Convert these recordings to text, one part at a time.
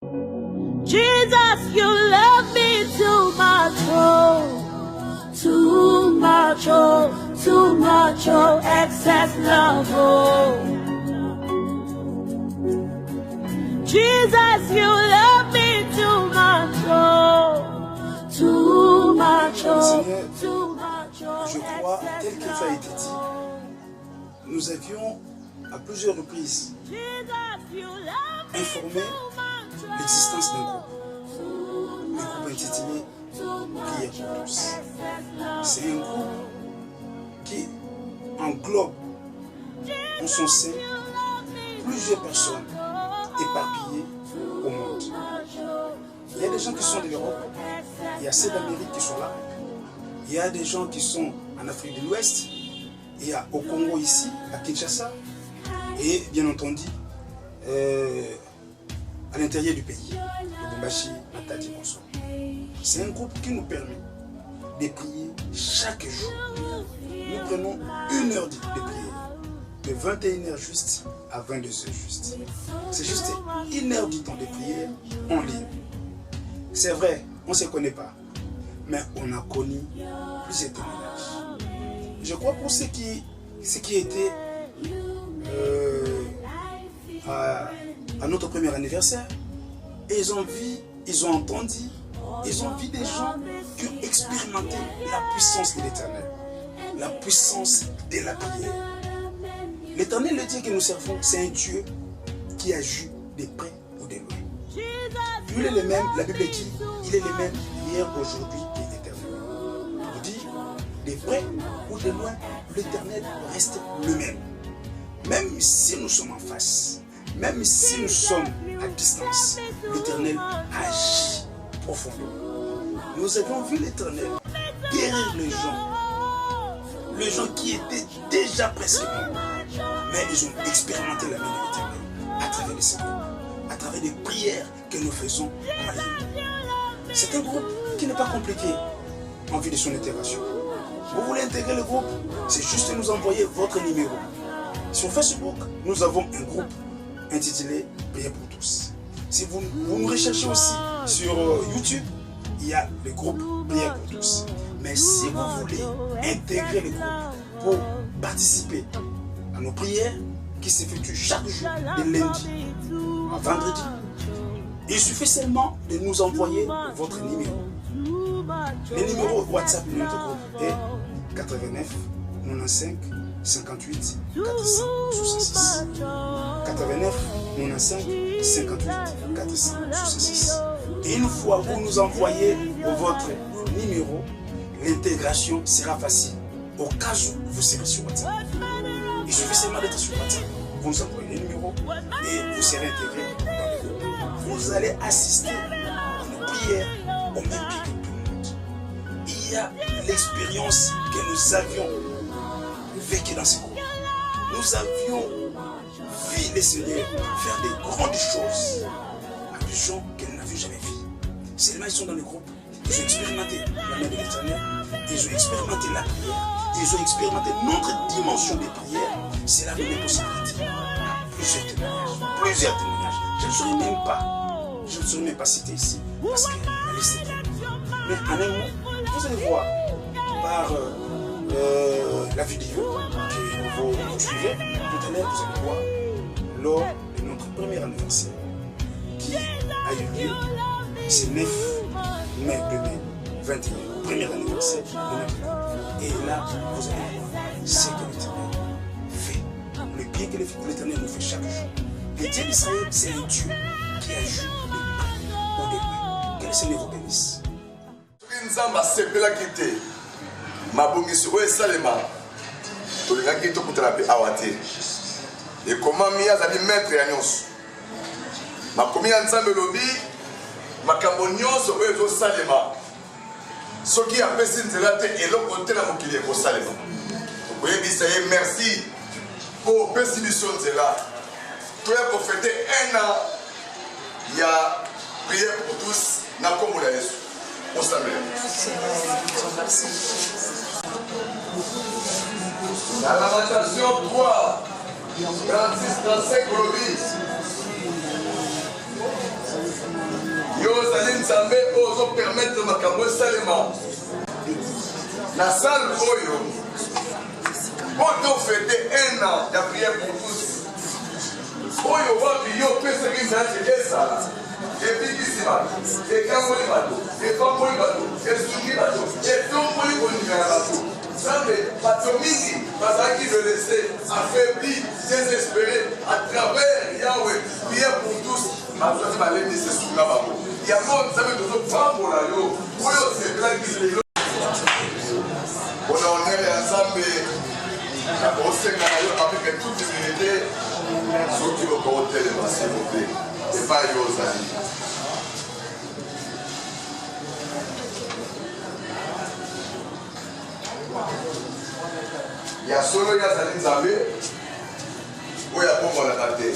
Jesus, you love me too much, oh, too much, oh, too much, oh, excess love, oh. Jesus, you love me too much, oh, too much, oh, too much, oh, je crois, tel que ça a été dit, nous avions à plusieurs reprises informé l'existence d'un groupe. Le groupe intitulé Prière pour tous. C'est un groupe qui englobe en son sein plusieurs personnes éparpillées au monde. Il y a des gens qui sont de l'Europe, il y a ceux d'Amérique qui sont là, il y a des gens qui sont en Afrique de l'Ouest, il y a au Congo ici, à Kinshasa, et bien entendu à l'intérieur du pays, de Bumbashi, Matadi, bonsoir. C'est un groupe qui nous permet de prier chaque jour. Nous prenons 1 heure de prière, de 21h juste à 22h juste. C'est juste 1 heure du temps de prière en ligne. C'est vrai, on ne se connaît pas, mais on a connu plusieurs témoignages. Je crois pour ceux qui étaient à notre premier anniversaire, et ils ont vu, ils ont entendu, ils ont vu des gens qui ont expérimenté la puissance de l'Éternel, la puissance de la prière. L'Éternel, le Dieu que nous servons, c'est un Dieu qui agit de près ou de loin. Il est le même, la Bible dit, il est le même hier, aujourd'hui et éternellement. On dit, de près ou de loin, l'Éternel reste le même. Même si nous sommes en face, même si nous sommes à distance, l'Éternel agit profondément. Nous avons vu l'Éternel guérir les gens qui étaient déjà presque morts, mais ils ont expérimenté la main de l'Éternel à travers les sacrements, à travers les prières que nous faisons en ligne. C'est un groupe qui n'est pas compliqué en vue de son intégration. Vous voulez intégrer le groupe, c'est juste nous envoyer votre numéro. Sur Facebook, nous avons un groupe intitulé Prière pour tous. Si vous nous recherchez aussi sur YouTube, il y a le groupe Prière pour tous. Mais si vous voulez intégrer le groupe pour participer à nos prières qui s'effectuent chaque jour de lundi à vendredi, il suffit seulement de nous envoyer votre numéro. Le numéro WhatsApp de notre groupe est 89 95 58 466. 89 95 58 466. Et une fois que vous nous envoyez votre numéro, l'intégration sera facile. Au cas où vous serez sur WhatsApp, il suffit seulement d'être sur WhatsApp. Vous nous envoyez le numéro et vous serez intégré dans le groupe. Vous allez assister à nos prières au même pied que tout le monde. Il y a l'expérience que nous avions vécue dans ce groupe. Nous avions vu les Seigneurs faire des grandes choses à des gens qu'elles n'avaient jamais vues. Seulement ils sont dans le groupe, ils ont expérimenté la main de l'Éternel, ils ont expérimenté la prière, ils ont expérimenté notre dimension de prière. C'est la même possibilité. Plusieurs témoignages. Je ne saurais même pas citer ici, parce qu'elle est citée. Mais en un mot, vous allez voir par la vidéo que vous suivez, tout à l'heure vous allez voir lors de notre premier anniversaire qui a eu lieu ce 9 mai 2021, premier anniversaire de notre groupe. Et là, vous allez voir ce que l'Éternel fait, le bien que l'Éternel nous fait chaque jour. Le Dieu d'Israël, c'est un Dieu qui agit de près ou de loin. Que le Seigneur vous bénisse. Mabongiso oyo esalema tolingaki tokutana mpe awa te ekomami azali maître ya nyonso makomi ya nzambe elobi makambo nyonso oyo ezosalema soki apesi nzela te eloko te na mokili ekosalema tokoyebisa ye merci mpo opesi biso nzela toya kofete 1 an ya prière pour tous na kombo na Yesu. La lamentation 3, 36, 35, Nzambe ozo permettre makambo salema. La salle Oyo, pour fêter 1 an de prière pour tous. Oyo wapi yo pesa kinzaje esa. Et puis ici va. Et quand on y va, et quand on y va, et soumis va, et tout on y va. Nzambe bato mingi bazaki de laisser affaibli, désespéré à travers Yahweh, prière pour tous. Bato balemi se sunga bako. Yamo Nzambe tozo pambola yo. Oyo c'est là qui on a honneur à Nzambe. Avec toute humilité, ceux qui vont porter les mains, s'il vous plaît, et pas aux amis. Il y a solo Yazali Nzambe, où il y a pour la rater.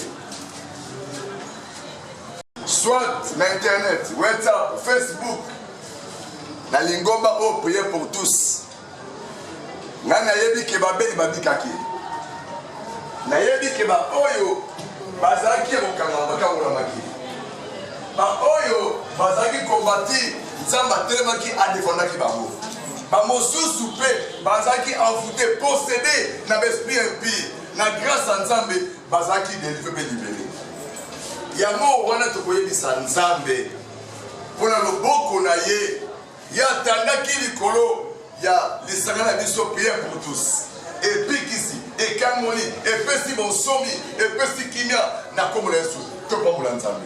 Soit l'internet, WhatsApp, Facebook, la lingomba au prier pour tous. Nana yebi ke babeli babikaki. Na yebi ke ba oyo bazaki mokanga makamula maki. Ba oyo bazaki kombati Nzamba telemaki adefondaki bango. Ba mosusu pe bazaki envoûté possédé na l'esprit impie. Na grâce à Nzambe bazaki délivré libéré. Yamo wana tokoyebisa Nzambe pona loboko na ye ya tandaki likolo. Il y a les sangana qui sont priés pour tous. Et puis ici, et Kamoni, et Pessi bon somi, et Pessi Kimia, n'a comme les sous. Que pour l'ensemble.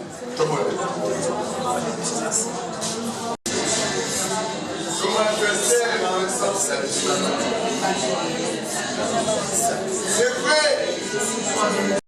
C'est vrai.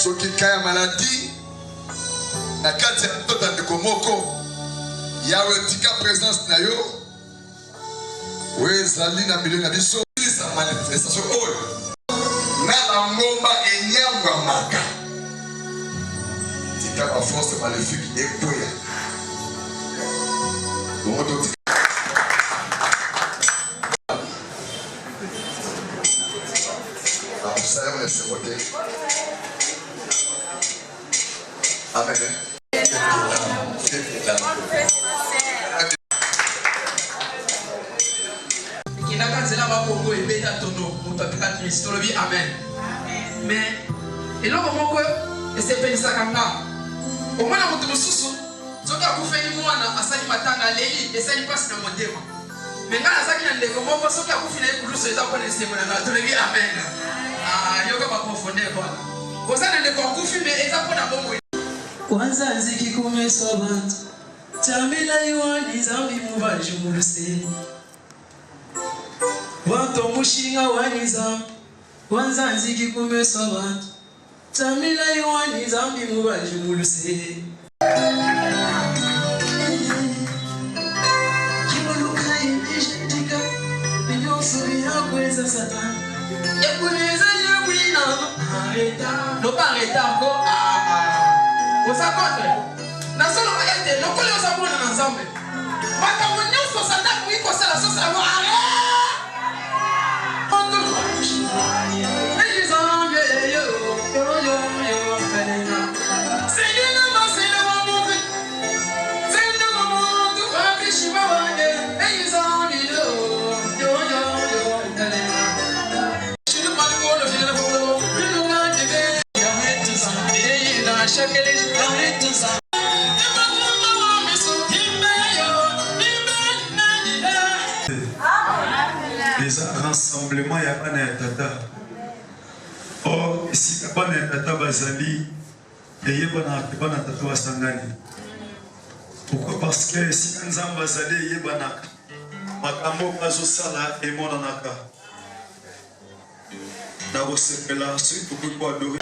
soki kaya maladie na kati ya mtoto ndeko moko yawe tika présence na yo wezali na milioni na biso sa manifestation oyo na bangomba enyangwamaka tika ba force maléfique ekoya bongo ça y est, on est Amen. Amen. Mais et là comment que c'est pas ça comme ça. Au moins on te mususu. Zoka kufeni mwana asali matanga leli esali passe na modema. Mais ngana saki na ndeko moko soka kufina ikuluso etakwenda sema na tolebi amen. Ah yoka ba confondre bwana. Kozana ndeko kufi mais etapona bongo. Kwanza nziki kumeswa bantu. Tamila yuani zambi mubaji muluse. Wanto mushinga waniza. Kwanza nziki kumeswa bantu. Tamila yuani zambi mubaji muluse. Kimoluka imeshitika. Niyosubira kweza satani. Ekuneza yakulina. Arrêta. No pas arrêter encore. Vous savez, na solo ayete lokole osabona na nzambe. Makambo nyonso sanda kuiko sala sosa ya arrêt. Les rassemblements ya bana ya tata. Or si bana ya tata bazali et bana tata wasangani. Pourquoi? Parce que si nzamba bazali yebana makambo bazo sala et monanaka. D'abord c'est que là surtout pour adorer.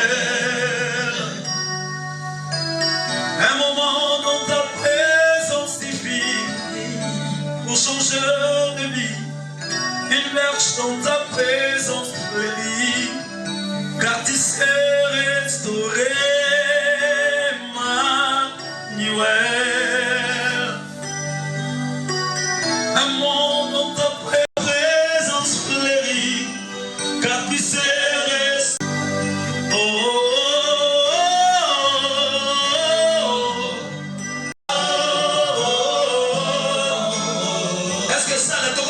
Un moment dans ta présence divine pour changer de vie. Une marche dans ta présence bénie, car tu sais restaurer Emmanuel. Un monde dans ta présence fleurie, car tu sais restaurer. Est-ce que ça le trouve?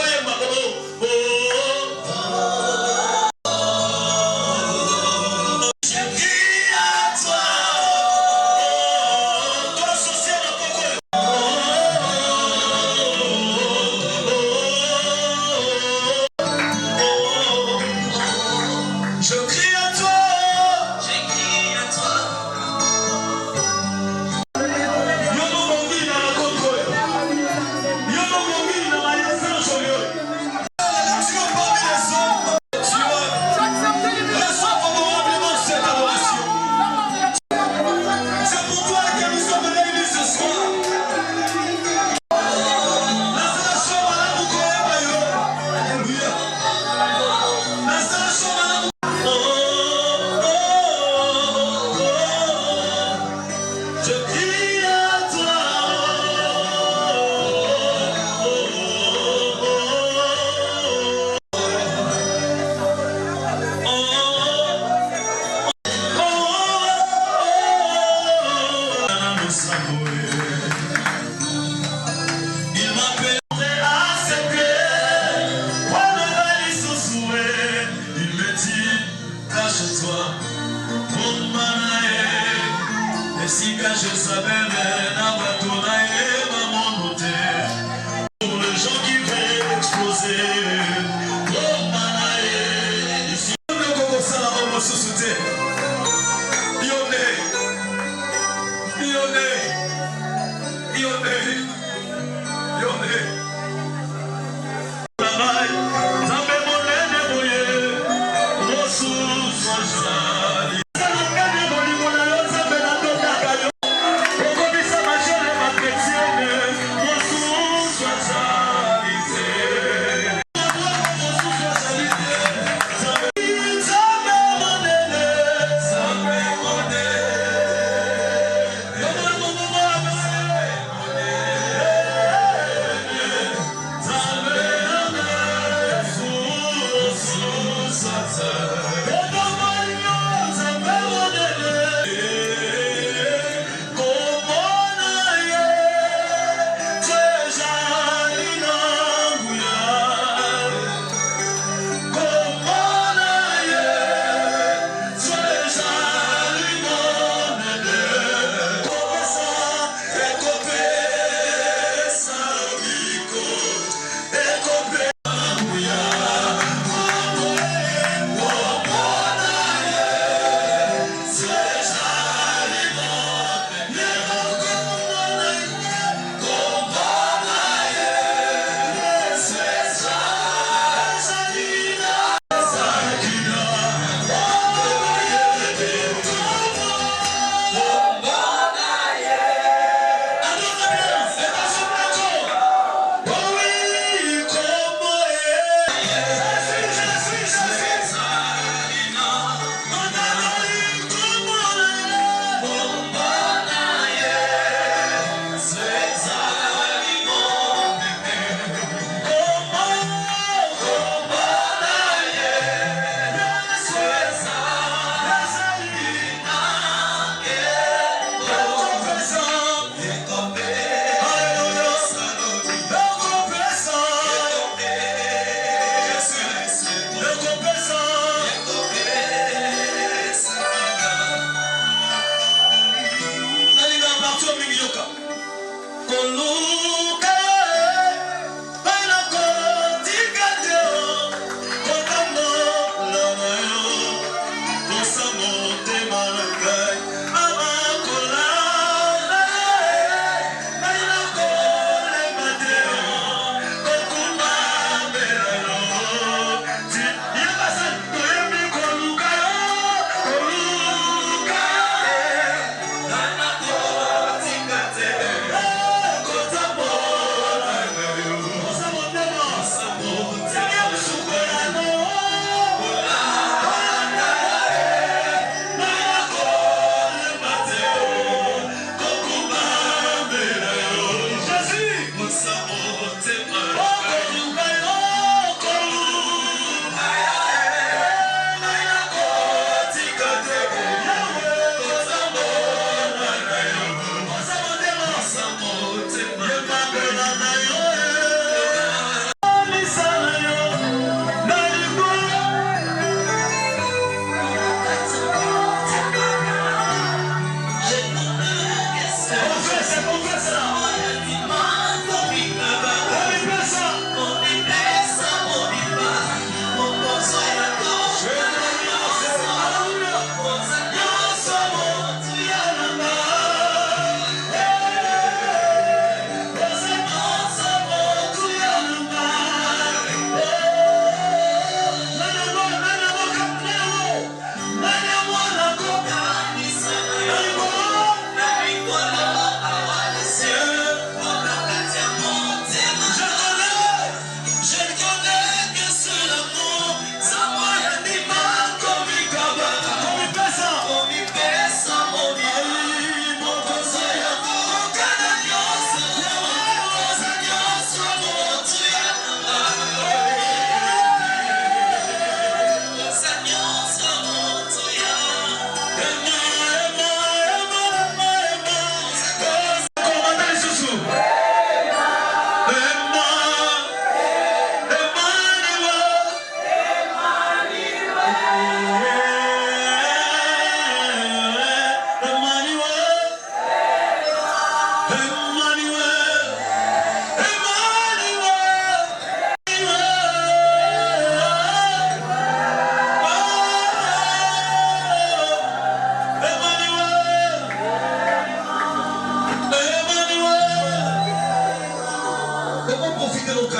Chrétienne.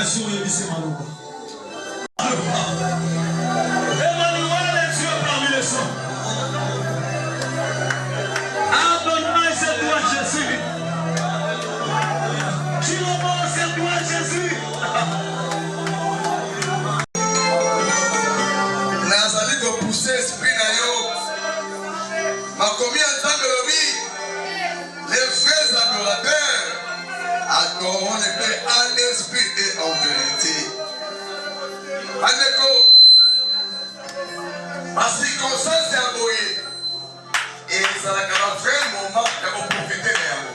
vocation et lycée Malouba. Emmanuel est Dieu parmi les hommes. Adonai, c'est toi Jésus. Chiromon, c'est toi Jésus. Nazali de pousser esprit na yo. Ma combien de temps de lobby? Les vrais adorateurs adoreront les Pères en esprit et en vérité. Andeko, ma circonstance est envoyée. Et ça a un vrai moment de profiter de yango.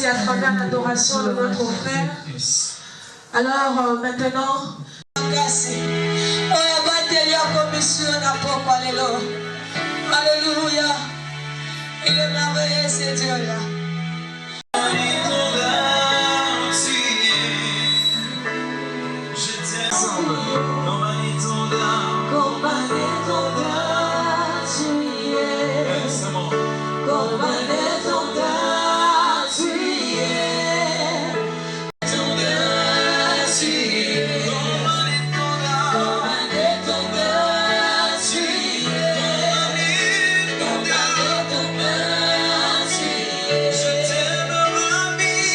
À travers l'adoration de notre frère. Alors maintenant, alléluia, il est merveilleux ce Dieu-là. Je t'aime, ami.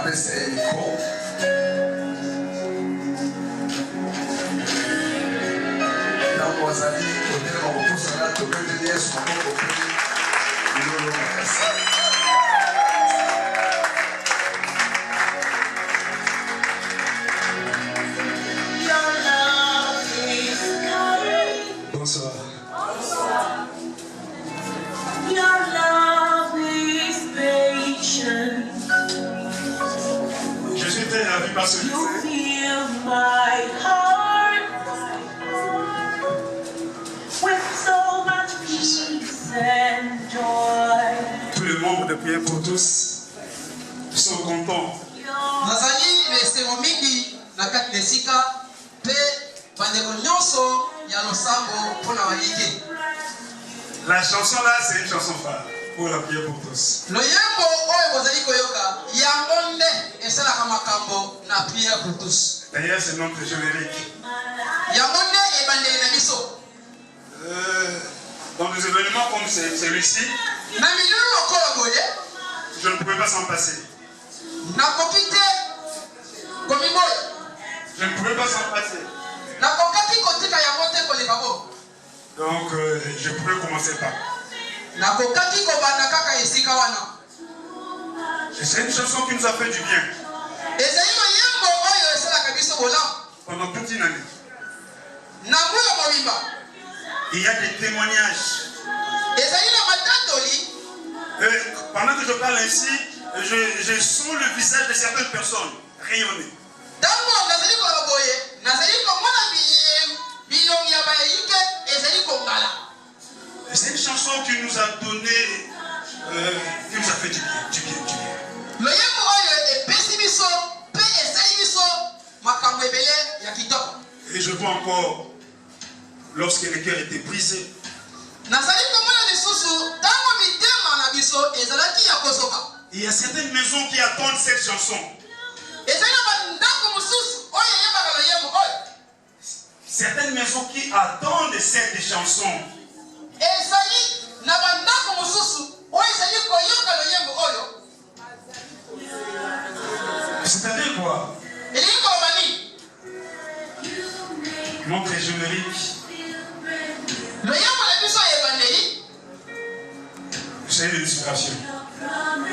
napesa ye micro. Ntango bazali kotelema kopusana tobeteli Yesu maboko mpe bilolo makasi. Bonsoir. Your love is patient. Je suis très ravi par ce You lycée. fill my heart with so much peace and joy. Tous les membres de Prière pour tous sont contents. nazali na esengo mingi na kati na esika mpe bandeko nyonso ya losambo mpona balike. La chanson là, c'est une chanson phare pour la Prière pour tous. loyembo oyo bozali koyoka yango nde esalaka makambo na priere pour tous. D'ailleurs, c'est notre générique. yango nde ebandeli na biso. Dans des événements comme celui-ci, na milulu lokola boye je ne pouvais pas s'en passer. nakoki te komiboya. Je ne pouvais pas s'en passer. nakokaki kotika yango te koleka bo. Donc, je pouvais commencer par. nakokaki kobanda kaka esika wana. Et c'est une chanson qui nous a fait du bien ezali loyembo oyo esalaka biso bolamu pendant toute une année. na mbuyo mobimba. Il y a des témoignages. ezali na matatoli. Pendant que je parle ainsi, je sens le visage de certaines personnes rayonner. ntango nazali kola boye nazali komona bilongi ya bayike ezali kongala. C'est une chanson qui nous a donné, qui nous a fait du bien, du bien, du bien. loyembo oyo epesi biso mpe esali biso makambo ebele ya kitoko. Et je vois encore, lorsque le cœur était brisé, nazali komona lisusu ntango mitema na biso ezalaki ya kozoka. il y a certaines maisons qui attendent cette chanson. ezali na bandako mosusu oyo eyembaka loyembo oyo. Certaines maisons qui attendent cette chanson. ezali na bandako mosusu oyo ezali koyoka loyembo oyo. C'est-à-dire quoi? elingi koloba nini? Notre générique, loyembo na biso ya ebandeli c'est une inspiration.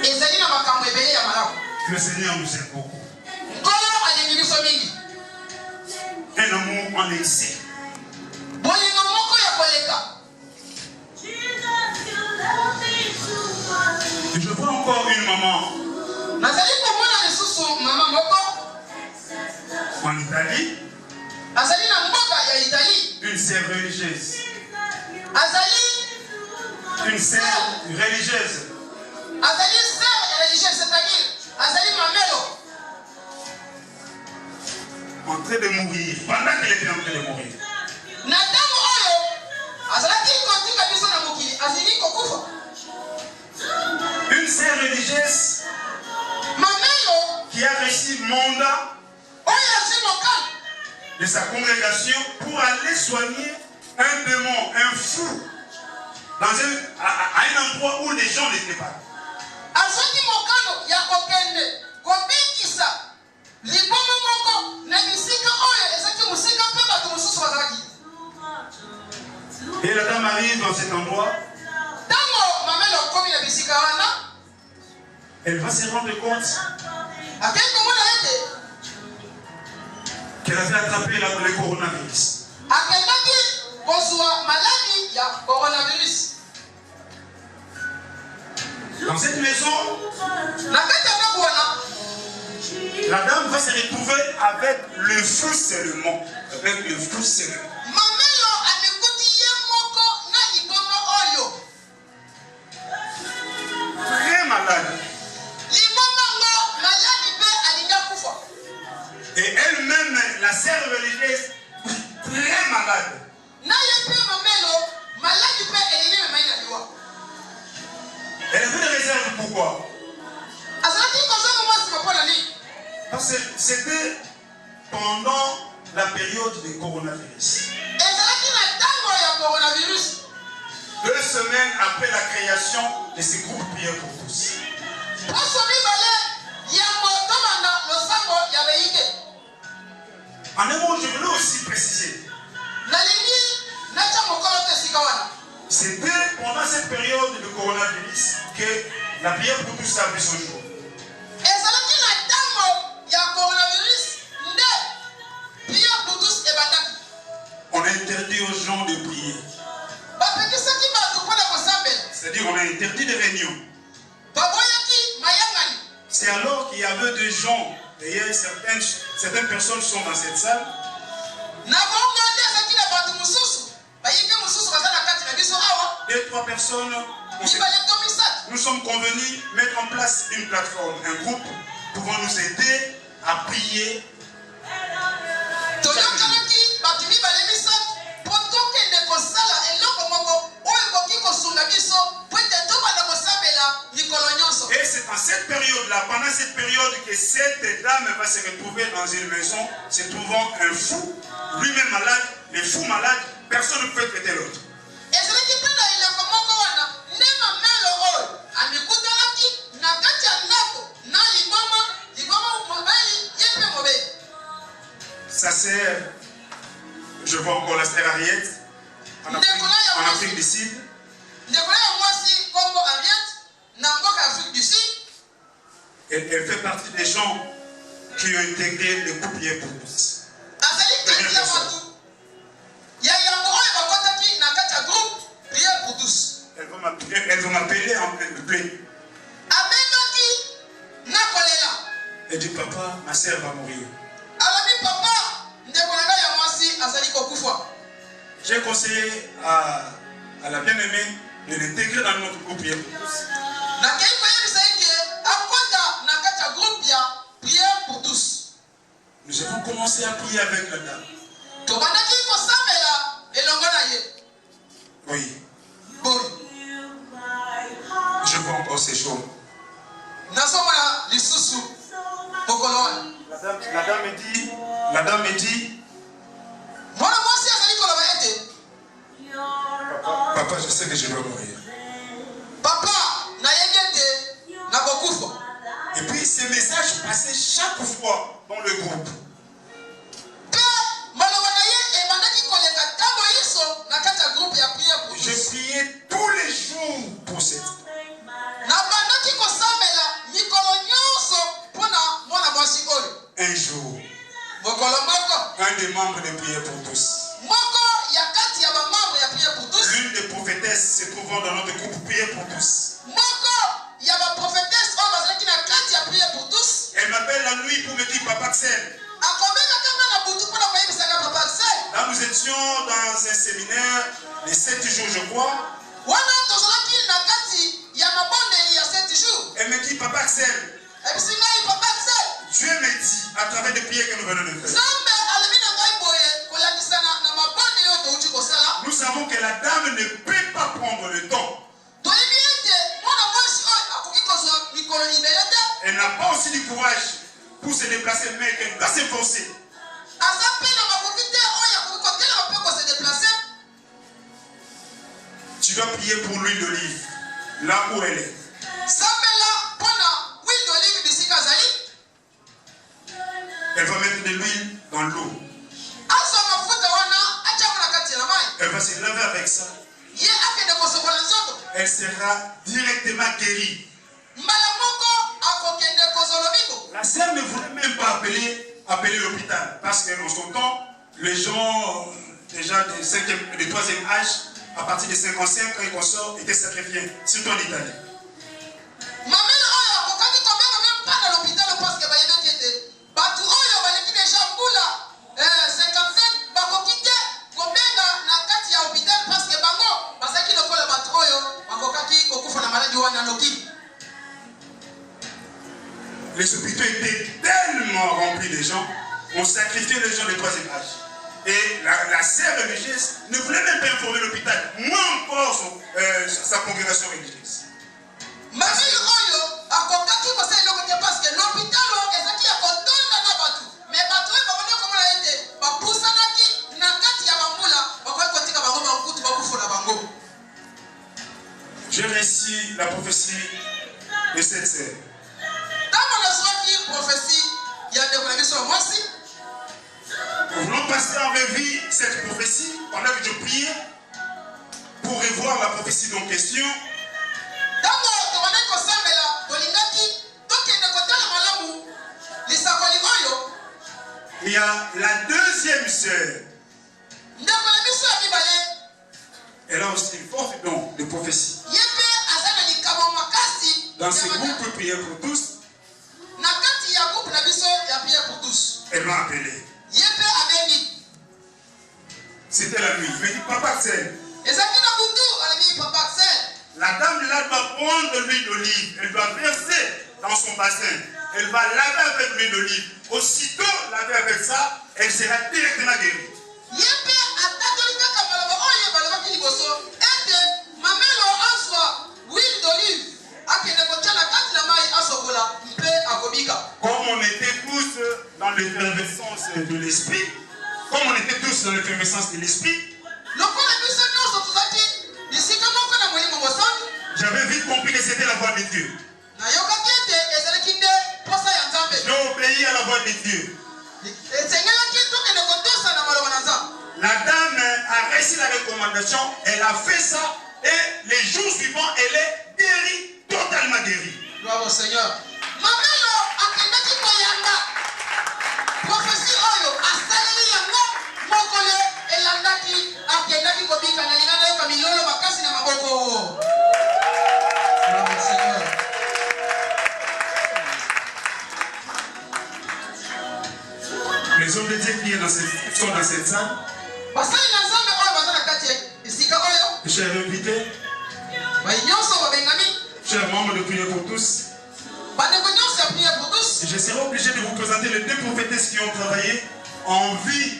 ezali na makambo ebele ya malamu. Le Seigneur nous aime beaucoup. nkolo alingi biso mingi. Un amour en excès. bolingo moko ya koleka. Et je vois encore une maman nazali komona lisusu mama moko en Italie, azali na mboka ya Italie. une sœur religieuse. azali Une sœur religieuse. azali sœur religieuse, c'est-à-dire azali mamelo. En train de mourir. Pendant qu'elle était en train de mourir. na ntango oyo azalaki kotika biso na mokili azali kokufa. Une sœur religieuse mamelo qui a reçu mandat oyo azwi mokano de sa congrégation pour aller soigner un démon, un fou, à un endroit où les gens n'étaient pas. azwaki mokano ya kokende kobikisa liboma moko na bisika oyo ezaki mosika mpe bato mosusu bazalaki. Et la dame arrive dans cet endroit, ntango mamelo akomi na bisika wana elle va se rendre compte akei komona ete qu'elle avait attrapé le coronavirus. akendaki kozwa maladi ya coronavirus. Dans cette maison, na kati ya ndako wana la dame va se retrouver avec le fou seulement. Avec le fou seulement. mamelo amekuti ye moko na liboma oyo. Très malade. liboma ngo maladi mpe alingi akufa. Et elle-même, la sœur religieuse, très malade. na ye mpe mamelo maladi mpe elingi memai na liwa. Elle avait des réserves, pourquoi? azalaki kozonga mwasi mapona nini? Parce que c'était pendant la période du coronavirus. ezalaki na ntango ya coronavirus. 2 semaines après la création de ces groupes prières pour tous. poso mibale ya motoma En un mot, je voulais aussi préciser. C'était pendant cette période de coronavirus que la prière pour tous a vu son jour. On a interdit aux gens de prier. C'est-à-dire on a interdit des réunions. C'est alors qu'il y avait des gens, d'ailleurs certaines personnes sont dans cette salle. Deux, trois personnes, nous sommes convenus de mettre en place une plateforme, un groupe pouvant nous aider à prier. Et c'est en cette période-là, pendant cette période, que cette dame va se retrouver dans une maison, se trouvant un fou, lui-même malade, les fous malades, personne ne peut traiter l'autre. Sa sœur, je vois encore la sœur Ariette, en Afrique du Sud. Elle fait partie des gens qui ont intégré le groupe Prière pour tous. Elle va m'appeler en plein. Elle dit, papa, ma sœur va mourir. J'ai conseillé à la bien-aimée de l'intégrer dans notre groupe Prière pour tous. Nous avons commencé à prier avec la dame. Oui. Je vois encore ces choses. La dame me dit, papa, je sais que je dois mourir. Et puis ces messages passaient chaque fois dans le groupe. Je priais tous les jours pour cette. Un jour, un des membres de Prière pour tous, l'une des prophétesses se trouvant dans notre groupe Prière pour tous, elle m'appelle la nuit pour me dire, papa Axel. Là, nous étions dans un séminaire de 7 jours, je crois. Elle me dit, papa Axel, Dieu me dit, à travers les prières que nous venons de faire, nous savons que la dame ne peut pas prendre le temps. Elle n'a pas aussi du courage pour se déplacer, mais qu'elle doit s'efforcer. Tu dois prier pour l'huile d'olive, là où elle est. Elle va mettre de l'huile dans l'eau. Elle va se laver avec ça. Elle sera directement guérie. La sœur ne voulait même pas appeler l'hôpital. Parce qu'en son temps, les gens déjà de 3e âge, à partir de 55 ans et consorts, étaient sacrifiés, surtout en Italie. Les hôpitaux étaient tellement remplis de gens, on sacrifiait les gens de 3e âge. Et la sœur religieuse ne voulait même pas informer l'hôpital, moins encore sa congrégation religieuse. J'ai reçu la prophétie de cette sœur. pasteur avait vu cette prophétie, on avait dû prier pour revoir la prophétie en question. Il y a la deuxième sœur. Elle a aussi une forte don de prophétie. Dans ce groupe de prière pour tous, elle m'a appelé. C'était la nuit. Je me dis, Papa Axel, la dame là doit prendre l'huile d'olive. Elle doit verser dans son bassin. Elle va laver avec l'huile d'olive. Aussitôt laver avec ça, elle sera directement guérie. Comme on était tous dans l'effervescence de l'esprit, j'avais vite compris que c'était la voix de Dieu. J'ai obéi à la voix de Dieu. La dame a reçu la recommandation, elle a fait ça et les jours suivants, elle est guérie, totalement guérie. Gloire au Seigneur. Les hommes de Dieu qui sont dans cette salle, chers invités, chers membres de prière pour tous, je serai obligé de vous présenter les deux prophétesses qui ont travaillé en vie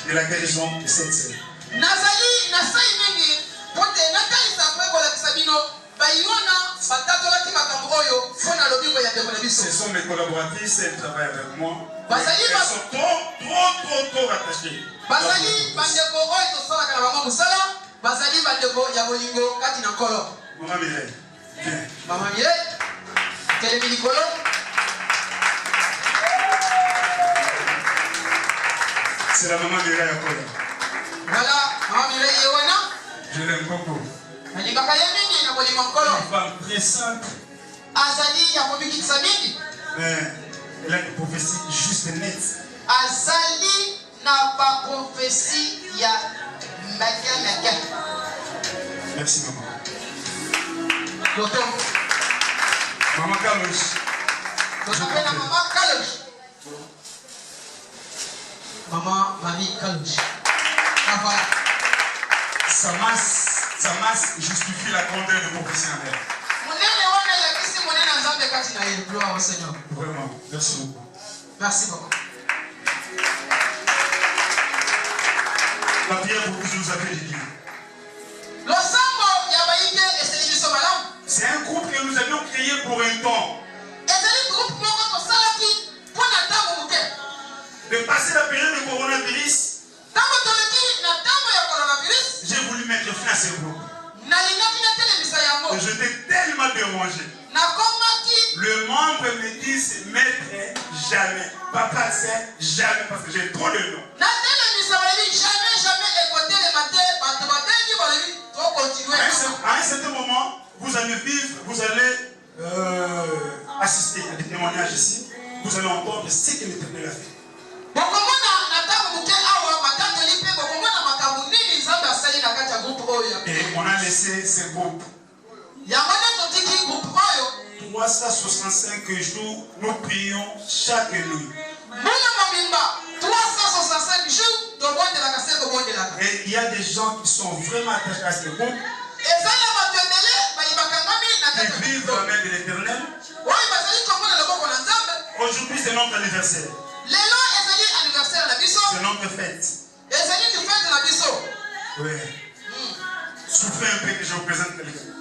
de la guérison de cette sœur. Ce sont mes collaboratrices, elles travaillent avec moi. Elles sont trop attachées. Maman Mireille, viens. Maman Mireille, quel est Nicolo? C'est la maman Mireille à Kola. Voilà, maman Mireille Yewana. Je l'aime beaucoup. Une femme très simple. Mais elle a une prophétie juste nette. Azali n'a pas prophétie, il y a Merci maman. Docteur. Maman Carlos. On appelle la maman Carlos. Maman Marie Carlos. Ah voilà. Sa masse justifie la grandeur de prophétie en elle. Gloire au Seigneur. Vraiment, merci beaucoup. Merci beaucoup. La prière pour que je nous appelle Dieu. C'est un groupe que nous avions créé pour un temps. De passer la période du coronavirus, j'ai voulu mettre fin à ce groupe. Et j'étais tellement dérangé. Le membre me dit, maître, jamais. Papa, c'est jamais, parce que j'ai trop de noms. À un certain moment, vous allez vivre, vous allez assister à des témoignages ici. Vous allez entendre ce que l'Éternel a fait. Et on a laissé ce groupe. 365 jours, nous prions chaque nuit. Et il y a des gens qui sont vraiment attachés à ce groupe. Qui vivent la main de l'Éternel. Aujourd'hui, c'est notre anniversaire. C'est notre fête. Oui. Souffrez un peu que je vous présente quelqu'un.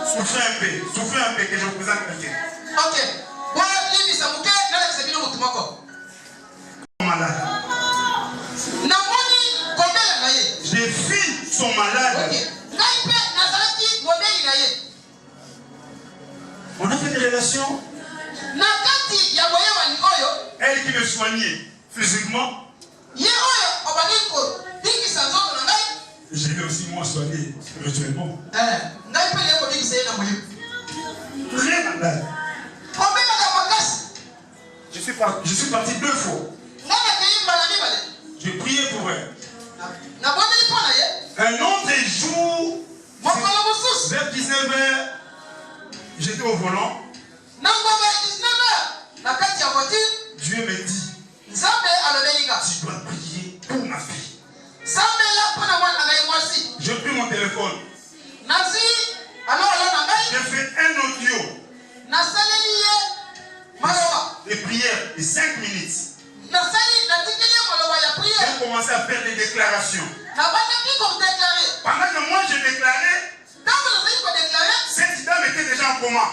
Souffrez un peu que je vous présente quelqu'un. Ok. Malade. Les filles sont malades. On a fait des relations. Elle qui me soignait physiquement, je l'ai aussi moi soigné spirituellement. Rien à faire. Je suis parti 2 fois. J'ai prié pour elle. Un autre jour, vers 19h, j'étais au volant. Dieu me dit, tu dois prier pour ma fille. Je pris mon téléphone. J'ai fait un audio. Des prières de 5 minutes. J'ai commencé à faire des déclarations. Pendant que moi je déclarais, cette dame était déjà en coma.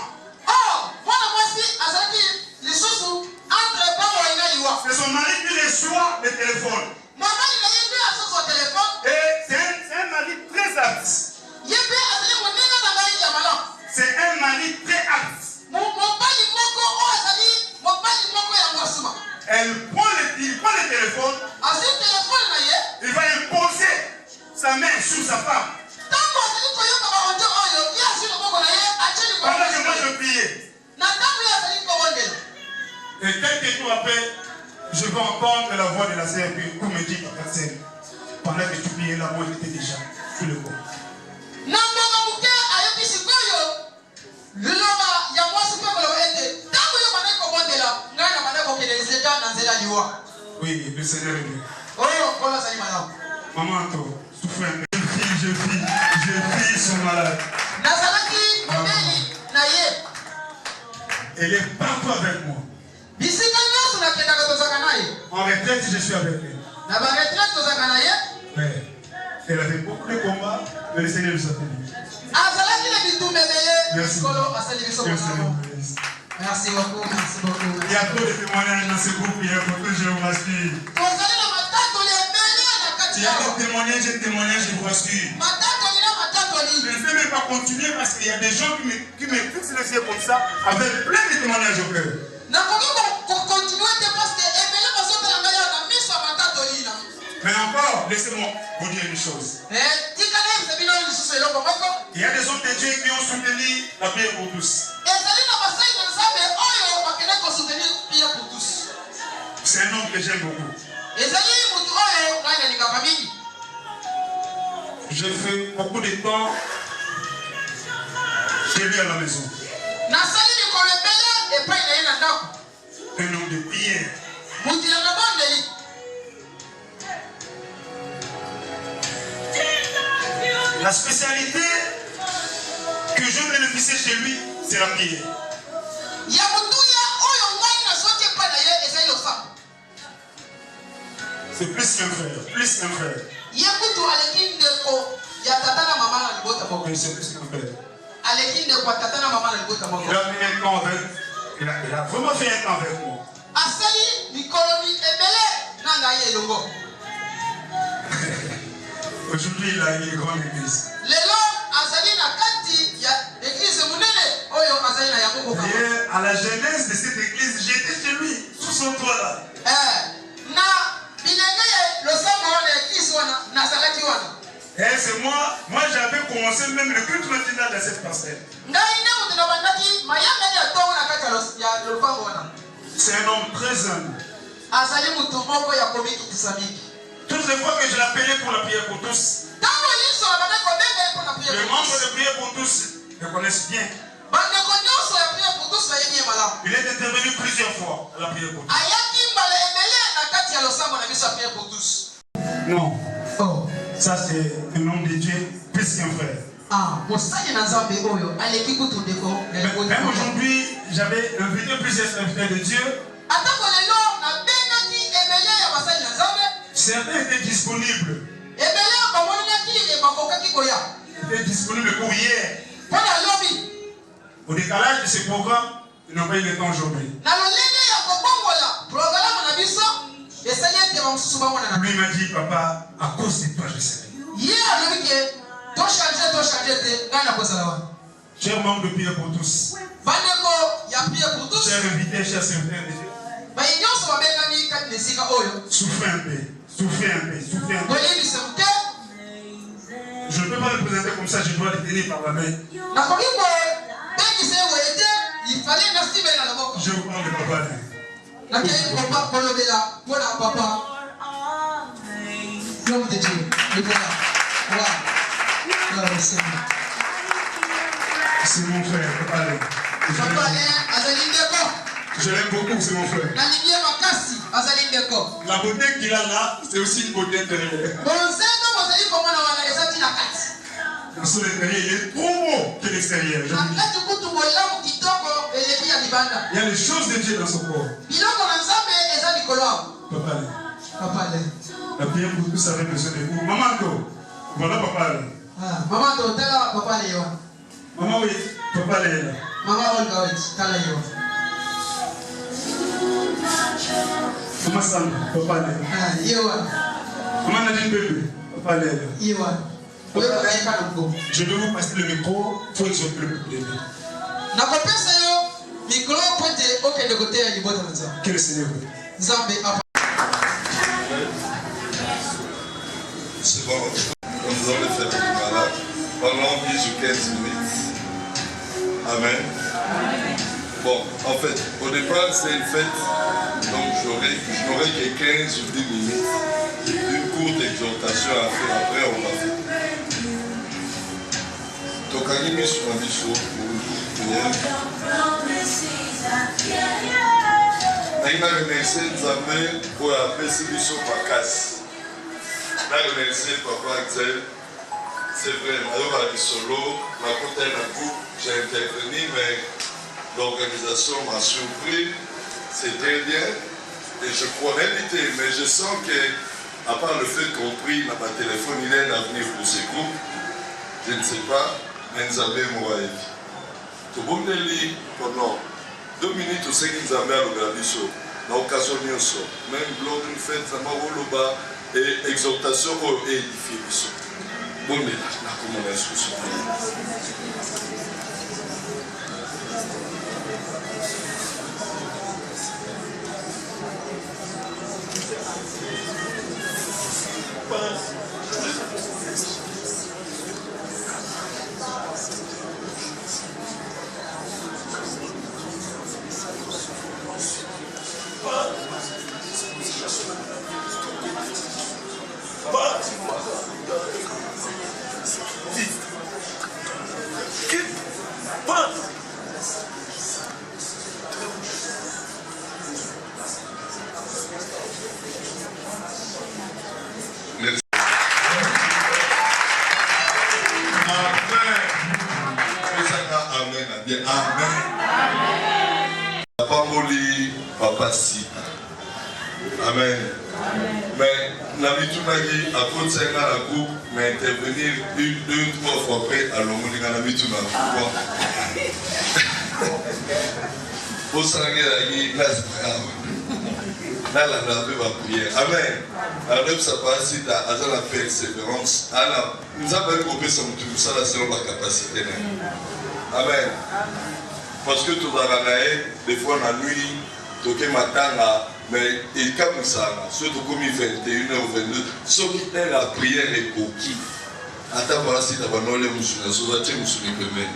C'est son mari qui reçoit le téléphone. Et c'est un mari très apte. C'est un mari très apte. Il prend le téléphone. Il va imposer sa main sur sa femme. Pendant que moi je priais. Et quelques jours après, je vais entendre la voix de la sœur pour me dire, pendant que tu priais, la voix était déjà sur le corps. Oui, le Seigneur est Dieu. Maman, toi, souffre un peu. Je prie son malade. Elle est partout avec moi. En retraite, je suis avec elle. Mais elle avait beaucoup de combats, mais le Seigneur nous a bénis. Merci. Merci beaucoup, merci beaucoup. Il y a trop de témoignages dans ce groupe, il y a beaucoup de je vous rassure. Il y a des témoignages, je vous rassure. Je ne vais même pas continuer parce qu'il y a des gens qui me fixent les yeux comme ça, avec plein de témoignages au cœur. Mais encore, laissez-moi vous dire une chose. Il y a des hommes de Dieu qui ont soutenu la prière pour tous. C'est un homme que j'aime beaucoup. J'ai fait beaucoup de temps chez lui à la maison. Un homme de prière. La spécialité que je bénéficie chez lui, c'est la prière. C'est plus qu'un frère, plus qu'un frère. Oui, c'est plus qu'un frère. Il a vraiment fait un temps avec moi. Aujourd'hui, il a une grande église. Hier, à la genèse de cette église, j'étais chez lui, sous son toit là. Et c'est moi j'avais commencé même le culte matinal de cette parcelle. C'est un homme très humble. Toutes les fois que je l'appelais pour la prière pour tous, les membres de prière pour tous me connaissent bien. Il est intervenu plusieurs fois à la prière pour tous. Non. Oh. Ça c'est un homme de Dieu, plus qu'un frère. Même aujourd'hui, j'avais invité plusieurs serviteurs de Dieu. Certains étaient disponibles. Ils étaient disponibles pour hier. Au décalage de ce programme, ils n'ont pas eu le temps aujourd'hui. Lui m'a dit, papa, à cause de toi, je sais. Chers membres de prière pour tous, chers invités, chers serviteurs de Dieu, Souffrez un peu. Souffrez un peu. Souffrez un peu. Je ne peux pas me présenter comme ça, je dois le tenir par la main. Je vous parle de papa. L'homme de Dieu, le voilà. Voilà. C'est mon frère, papa. Je l'aime beaucoup, c'est mon frère. La beauté qu'il a là, c'est aussi une beauté intérieure. Son intérieur, il est trop beau que l'extérieur. Il y a les choses de Dieu dans son corps. Papa, la prière pour tous avait besoin de vous. Maman, voilà papa. Maman, oui, papa est là. Maman Sandra, papa est là. Maman Nadine bébé, papa est là. Je vais vous passer le micro pour exhorter le peuple. Que le Seigneur vous. C'est bon, nous allons faire du malade pendant 10 ou 15 minutes. Amen. Bon, en fait, au départ, c'est une fête, donc je n'aurai que 15 ou 10 minutes. Une courte exhortation à faire, après on va faire. Donc, à l'image sur un bichot, il a remercié Nzambe pour appeler bichot par casse. Il a remercié Papa Axel. C'est vrai, alors à solo, la côté d'un groupe, j'ai intervenu, mais l'organisation m'a surpris. C'est très bien. Et je crois l'inviter, mais je sens que, à part le fait qu'on prie dans ma téléphone, il y a un avenir pour ces groupes. Je ne sais pas, mais Nzambe Mouraï. Tout le monde lit pendant 2 minutes, c'est que Nzambe a l'organisation. Dans l'occasion, même lors d'une fête, Zamaroloba et exhortation et édification. Bon, mais là, comment on a instruction. Amen. Mais l'habitude à cause de la groupe, mais intervenir 1, 2, 3 fois après à l'homme, l'habitude à quoi. Pour s'engager là, la prière. Amen. Alors, ça passe à la persévérance. Nous avons groupé ça selon la capacité. Amen. Parce que tout va des fois la nuit, tout le matin, mais il comme ça, surtout comme 21h22, ce qui est la prière est coquille. Attends, voilà si tu as pas les musulmans, soit tu es musulman.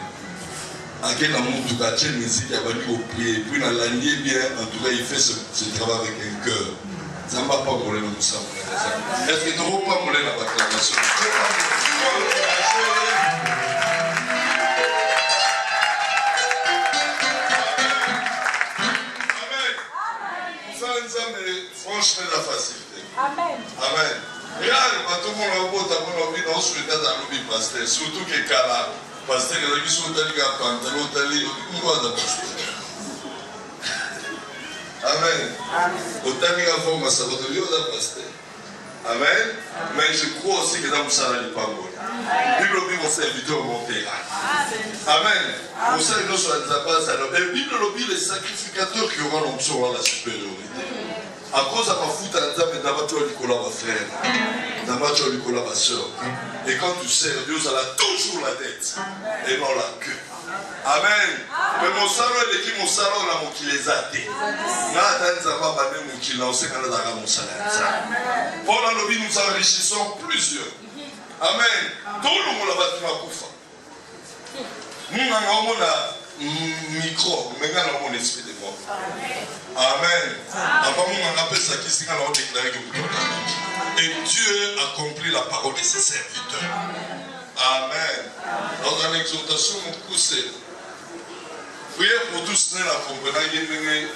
À quel moment tu as fait musique, il a fallu prier. Puis dans l'année bien, en tout cas, il fait ce travail avec un cœur. Ça ne va pas voler le moussa. Est-ce que tu ne vas pas voler la proclamation? Franchement, la facilité. Amen. Amen. Regarde, quand tout le monde a envie dans ce état dans le pasteur, surtout que Kala, pasteur, il a vu son tali à pantalon, tali, on va dans pasteur. Amen. Au tali à forme, ça va devenir dans pasteur. Amen. Mais je crois aussi que dans le salon, il n'est pas bon. Bible dit vos serviteurs monter. Amen. Vous savez, nous sommes à la base. Et Bible dit les sacrificateurs qui auront l'onction à la supériorité. À cause de ma foute à l'intérieur, d'abord tu as Nicolas ma frère, d'abord tu as Nicolas ma soeur. Et quand tu sers, Dieu a toujours la tête et non la queue. Amen. Mais mon salon est qui mon salon là mon qui les a été. Là dans ça va baner mon qui là on sait qu'on a dans mon salaire. Pendant le vie nous enrichissons plusieurs. Amen. Tout le monde là-bas tu vas couper. Nous avons un micro, mais nous avons un esprit de mort. Amen. Avant nous avons ça qui s'est déclaré que et Dieu accomplit la parole de ses serviteurs. Amen. Dans une exhortation, nous poussons. Prière pour tous, nous avons compris.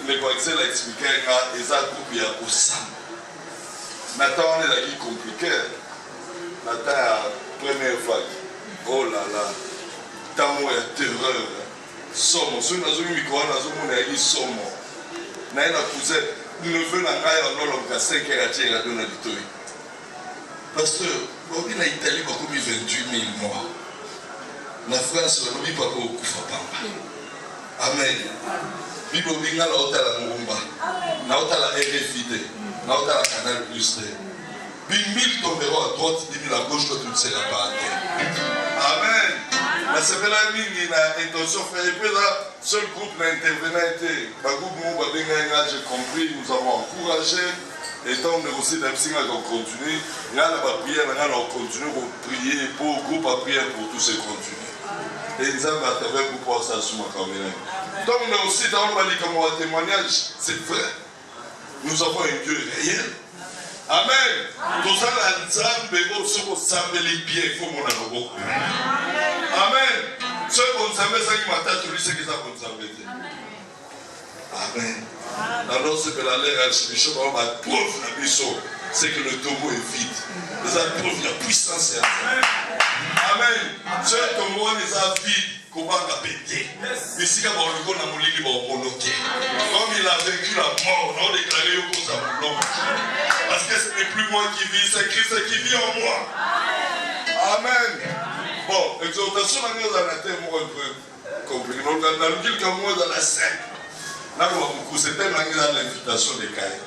Les voisins l'ont expliqué. Ils ont groupe au sang. Maintenant, on est là qui est compliqué. Maintenant, première vague. Oh là là. Tant il y a terreur. Somme. Si nous avons un micro, nous avons un somme. Nous avons un cousin. Nous devons aller à 5 heures à tirer à donner du toit. Pasteur, on est en Italie, on a commis 28 000 morts. La France, on a mis pas beaucoup de fois. Amen. Bible on a l'autre à la Mumba, l'autre à la RFID, l'autre à la Canal Plus. 1000 tomberont à droite, 10 000 à gauche, toi tu ne seras pas à terre. Amen. Mais c'est que la mine, il a intention de faire. Et puis là, seul groupe n'a intervenu. Le groupe Mumba, j'ai compris, nous avons encouragé. Et tant que aussi des psy on continue, il y a la prière, on continue pour prier, pour le groupe à prier pour tous ces continuer. Et nous avons à travers le groupe ça sur ma caméra. Tant que aussi dans le témoignage, c'est vrai. Nous avons un Dieu réel. Amen. Tout ça, la Nzambe, ce qu'on s'appelle bien, il faut mon amour. Amen. Ce qu'on s'appelle, c'est qui m'a tout c'est que ça qu'on s'appelle. Amen. Alors, ce que la l'air archibishop a prouvé la mission, c'est que le tombeau est vide. Les a prouvé la puissance. Amen. Ce tombeau les a vide, comment on a pété. Mais si on a mon lit, on a monoté. Comme il a vécu la mort, on a déclaré au cause à mon nom. Parce que ce n'est plus moi qui vis, c'est Christ qui vit en moi. Amen. Bon, exhortation, on a un témoin un peu compliqué. On a quelqu'un moins dans la scène. C'était l'invitation des Caïns.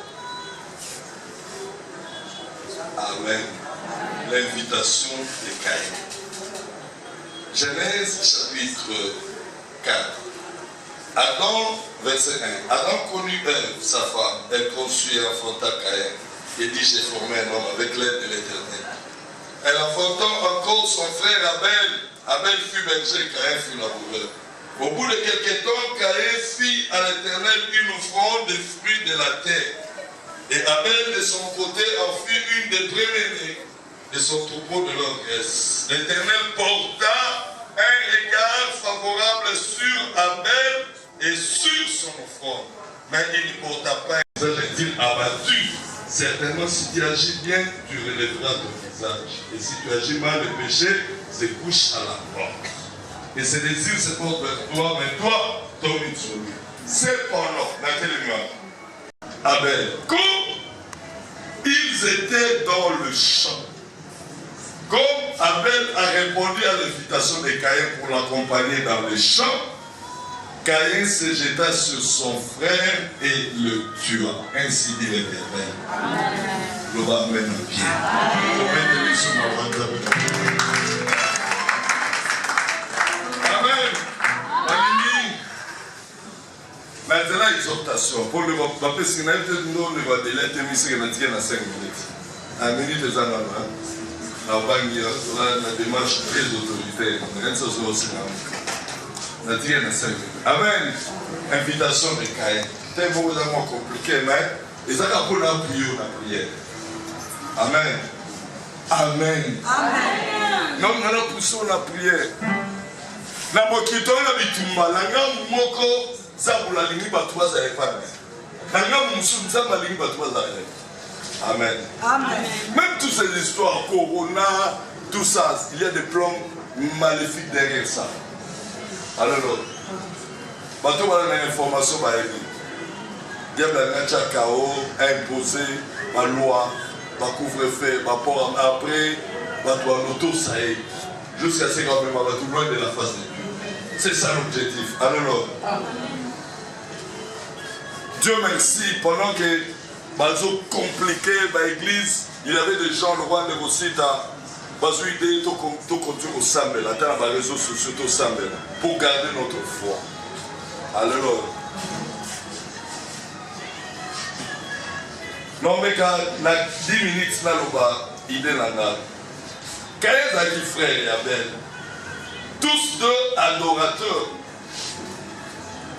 Amen. L'invitation des Caïns. Genèse chapitre 4. Adam, verset 1. Adam connut Ève, sa femme. Elle conçut et enfanta Caïn. Et dit, j'ai formé un homme avec l'aide de l'Éternel. Elle enfanta encore son frère Abel. Abel fut berger, Caïn fut laboureur. Au bout de quelques temps, Caïn fit à l'Éternel une offrande des fruits de la terre. Et Abel, de son côté, en fit une des premiers-nés de son troupeau de leur graisse. L'Éternel porta un regard favorable sur Abel et sur son offrande. Mais il ne porta pas un gentile abattu. Certainement, si tu agis bien, tu relèveras ton visage. Et si tu agis mal, le péché se couche à la porte. Et ses désirs se portent vers toi, mais toi, tombe sur lui. Cependant, Abel, comme ils étaient dans le champ, comme Abel a répondu à l'invitation de Caïn pour l'accompagner dans le champ, Caïn se jeta sur son frère et le tua. Ainsi dit l'Éternel. Le va amener au pied. Maintenant, exhortation. Pour le papier, si vous avez nous le délai, c'est que nous avons 5 minutes. À minute, les gens la démarche très autoritaire. Nous avons 5 minutes. Amen. Invitation de Caïn. C'est vraiment compliqué, mais ils ont pour la prière. Amen. Amen. Amen. Non, nous avons poussé la prière. Na mokito na bitumba langa moko zabula lingi batwa za epane. Langa musu nzamba lingi batwa za epane. Amen. Amen. Même toutes ces histoires, Corona, tout ça, il y a des plans maléfiques derrière ça. Alors, bateau va donner l'information par elle. Diable a un chaos imposé par loi, par couvre-feu, par port après, par toi l'auto ça est. Jusqu'à ce qu'on va tout loin de la face de Dieu. C'est ça l'objectif. Alors, Dieu merci, pendant que Bazo compliqué l'église, il y avait des gens, le roi de Rosita, bazwi idée tokonduire osambela ata na baréseaux sociaux tosambela pour garder notre foi. Alléluia. Non mais quand na 10 minutes naloba idée nanga kayezaki frère et Abel, tous deux adorateurs.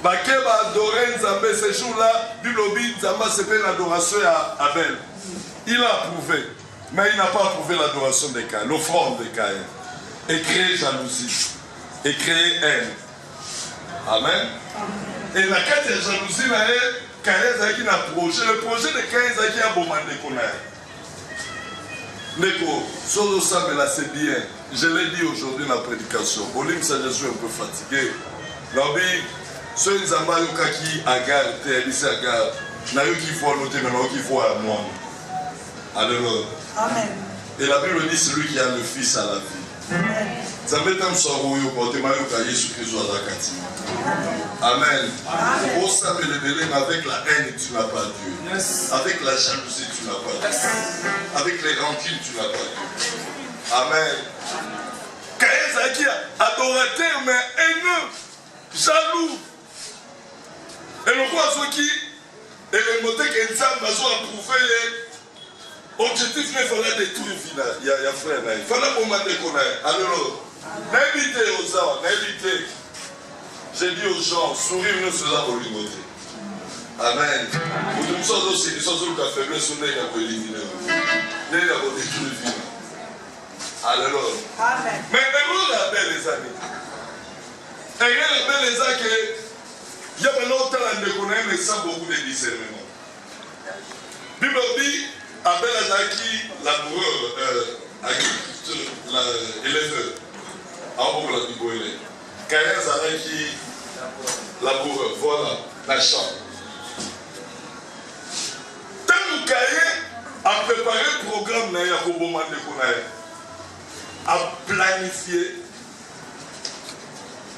Bakeba adorer Nzambe ce jour-là, Bilobi Nzamba c'est une adoration à Abel. Il a approuvé, mais il n'a pas approuvé l'adoration de Caïn, l'offrande de Caïn. Et créé jalousie, et créé haine. Amen. Et la carte de jalousie, Caïn qui n'a projet. Le projet de Caïn qui a bomardé qu'on a. Neko, Sozo Samela c'est bien. Je l'ai dit aujourd'hui dans la prédication. Olim ça je suis un peu fatigué. L'obé, ceux qui ont qui agar, t'es agar. N'a eu qui voit noter maintenant qui voit à moi. Alléluia. Amen. Et la Bible dit celui qui a le Fils à la vie. Ça met un sort Amen. Au sabre le belém avec la haine tu n'as pas Dieu. Avec la jalousie tu n'as pas Dieu. Avec les rancunes tu n'as pas Dieu. Amen. Caïn qui adorateur mais haineux, jaloux. Et le roi Zoki et le moté qu'Enzam va approuver. Objectif, il fallait détruire il y a frère. Il fallait commander qu'on aille. Alors, n'invitez aux gens, n'invitez. J'ai dit aux gens, sourire nous cela pour l'immoter. Amen. Pour nous sommes aussi, nous sommes aussi la faiblesse, nous avons éliminé. Nous avons détruit le vin. Alors, amen. Mais heureux la belle les amis. Heureux la belle les amis que il y a maintenant tant de connaître, mais sans beaucoup de discernement. Bible dit. Abel Azaki, laboureur, agriculteur, éleveur, en haut la Bible. Caïn Azaki, laboureur, voilà, la chambre. Tant que Caïn a préparé le programme de Yakobo a planifié,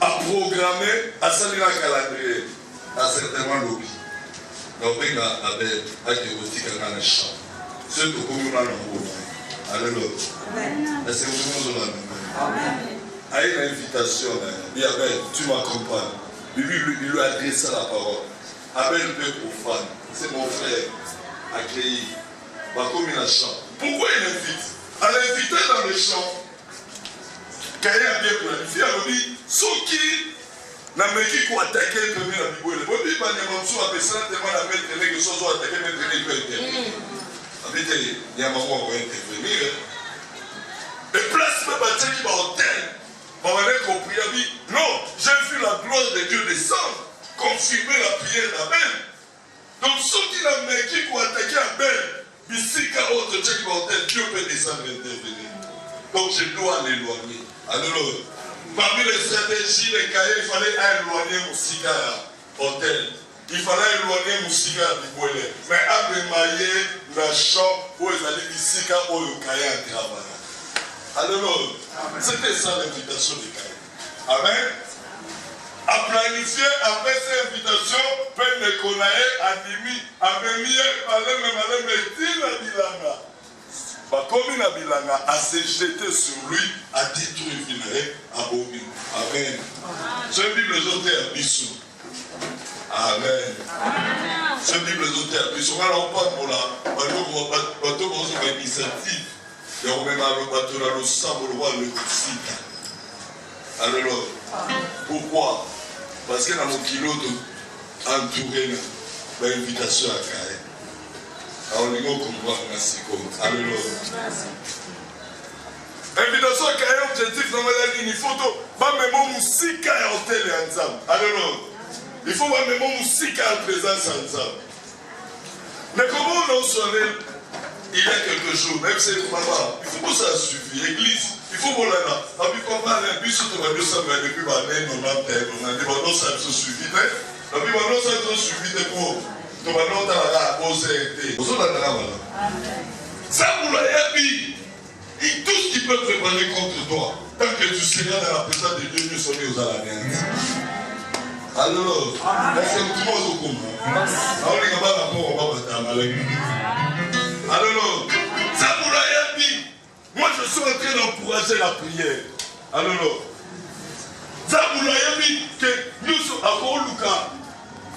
a programmé, a salué un calendrier, a certainement lobby. Donc, il a Abel, a été aussi dans la chambre. Ceux qui ont dans le monde. Alléluia. Est-ce que vous avez à une invitation, il dit Abel, tu m'accompagnes. Il lui a adressé la parole. Abel le profane, c'est mon frère, accueilli. Comme il a chant. Pourquoi il invite? À l'inviter dans le champ, Caïn a bien planifié. Il dit ceux qui n'ont pas attaqué le premier à Bible. Il dit que les gens qui ont attaqué les choses ont attaqué les gens. Il y a un moment où on va intervenir. Et place même à Dieu qui va au tel. On va aller compris. Non, j'ai vu la gloire de Dieu descendre, confirmer la prière d'Abel. Donc ceux qui n'ont pas qui ont attaqué Abel, ici, car autre Dieu qui va au tel, Dieu peut descendre et intervenir. Donc je dois l'éloigner. Alors, parmi les stratégies de Caïn, il fallait éloigner mon cigare au tel. Il fallait éloigner Moussika du Boile. Mais à démailler la chambre où ils allaient ici car où le Caïn a travaillé. Alors, c'était ça l'invitation de Caïn. Amen. À planifier après cette invitation, Père Nekonae, Adimi, Abemie, Malem, Dina Bilanga. Comme la Bilanga a se jeté sur lui, a détruit Vinae, à Bobi. Amen. Ce Bible est à Bissou. Amen. Ce Bible est à Bissou. On va pas pour la initiative. Et on met le sang pour le roi le Sika. Alors, pourquoi? Parce que dans mon kilo entouré l'invitation à Caïn. Alors, les gens comprennent la seconde. Alors, invitation à Caïn, objectif dans la ligne, il faut pas même musique à hôtel et ensemble. Alors, il faut pas même musique à présence ensemble. Mais comment on en sonne il y a quelques jours, même si c'est maman, il faut que ça suive l'église. Il faut que là, puis qu'on parle un peu sur le ça va depuis l'année 90, on a dit ça se suivi. Et puis maintenant ça se suivi pour tout le monde à la OCRT. Ça vous l'a dit. Et tout ce qui peut te préparer contre toi, tant que tu seras dans la présence de Dieu, nous sommes aux alliances. Alors, est-ce que tout le monde comprend? Alors, les gars, on va battre avec nous. Alors, ça vous l'a dit. Moi, je suis entré dans changer la prière. Alors, ça vous l'avez que nous sommes encore Lucas,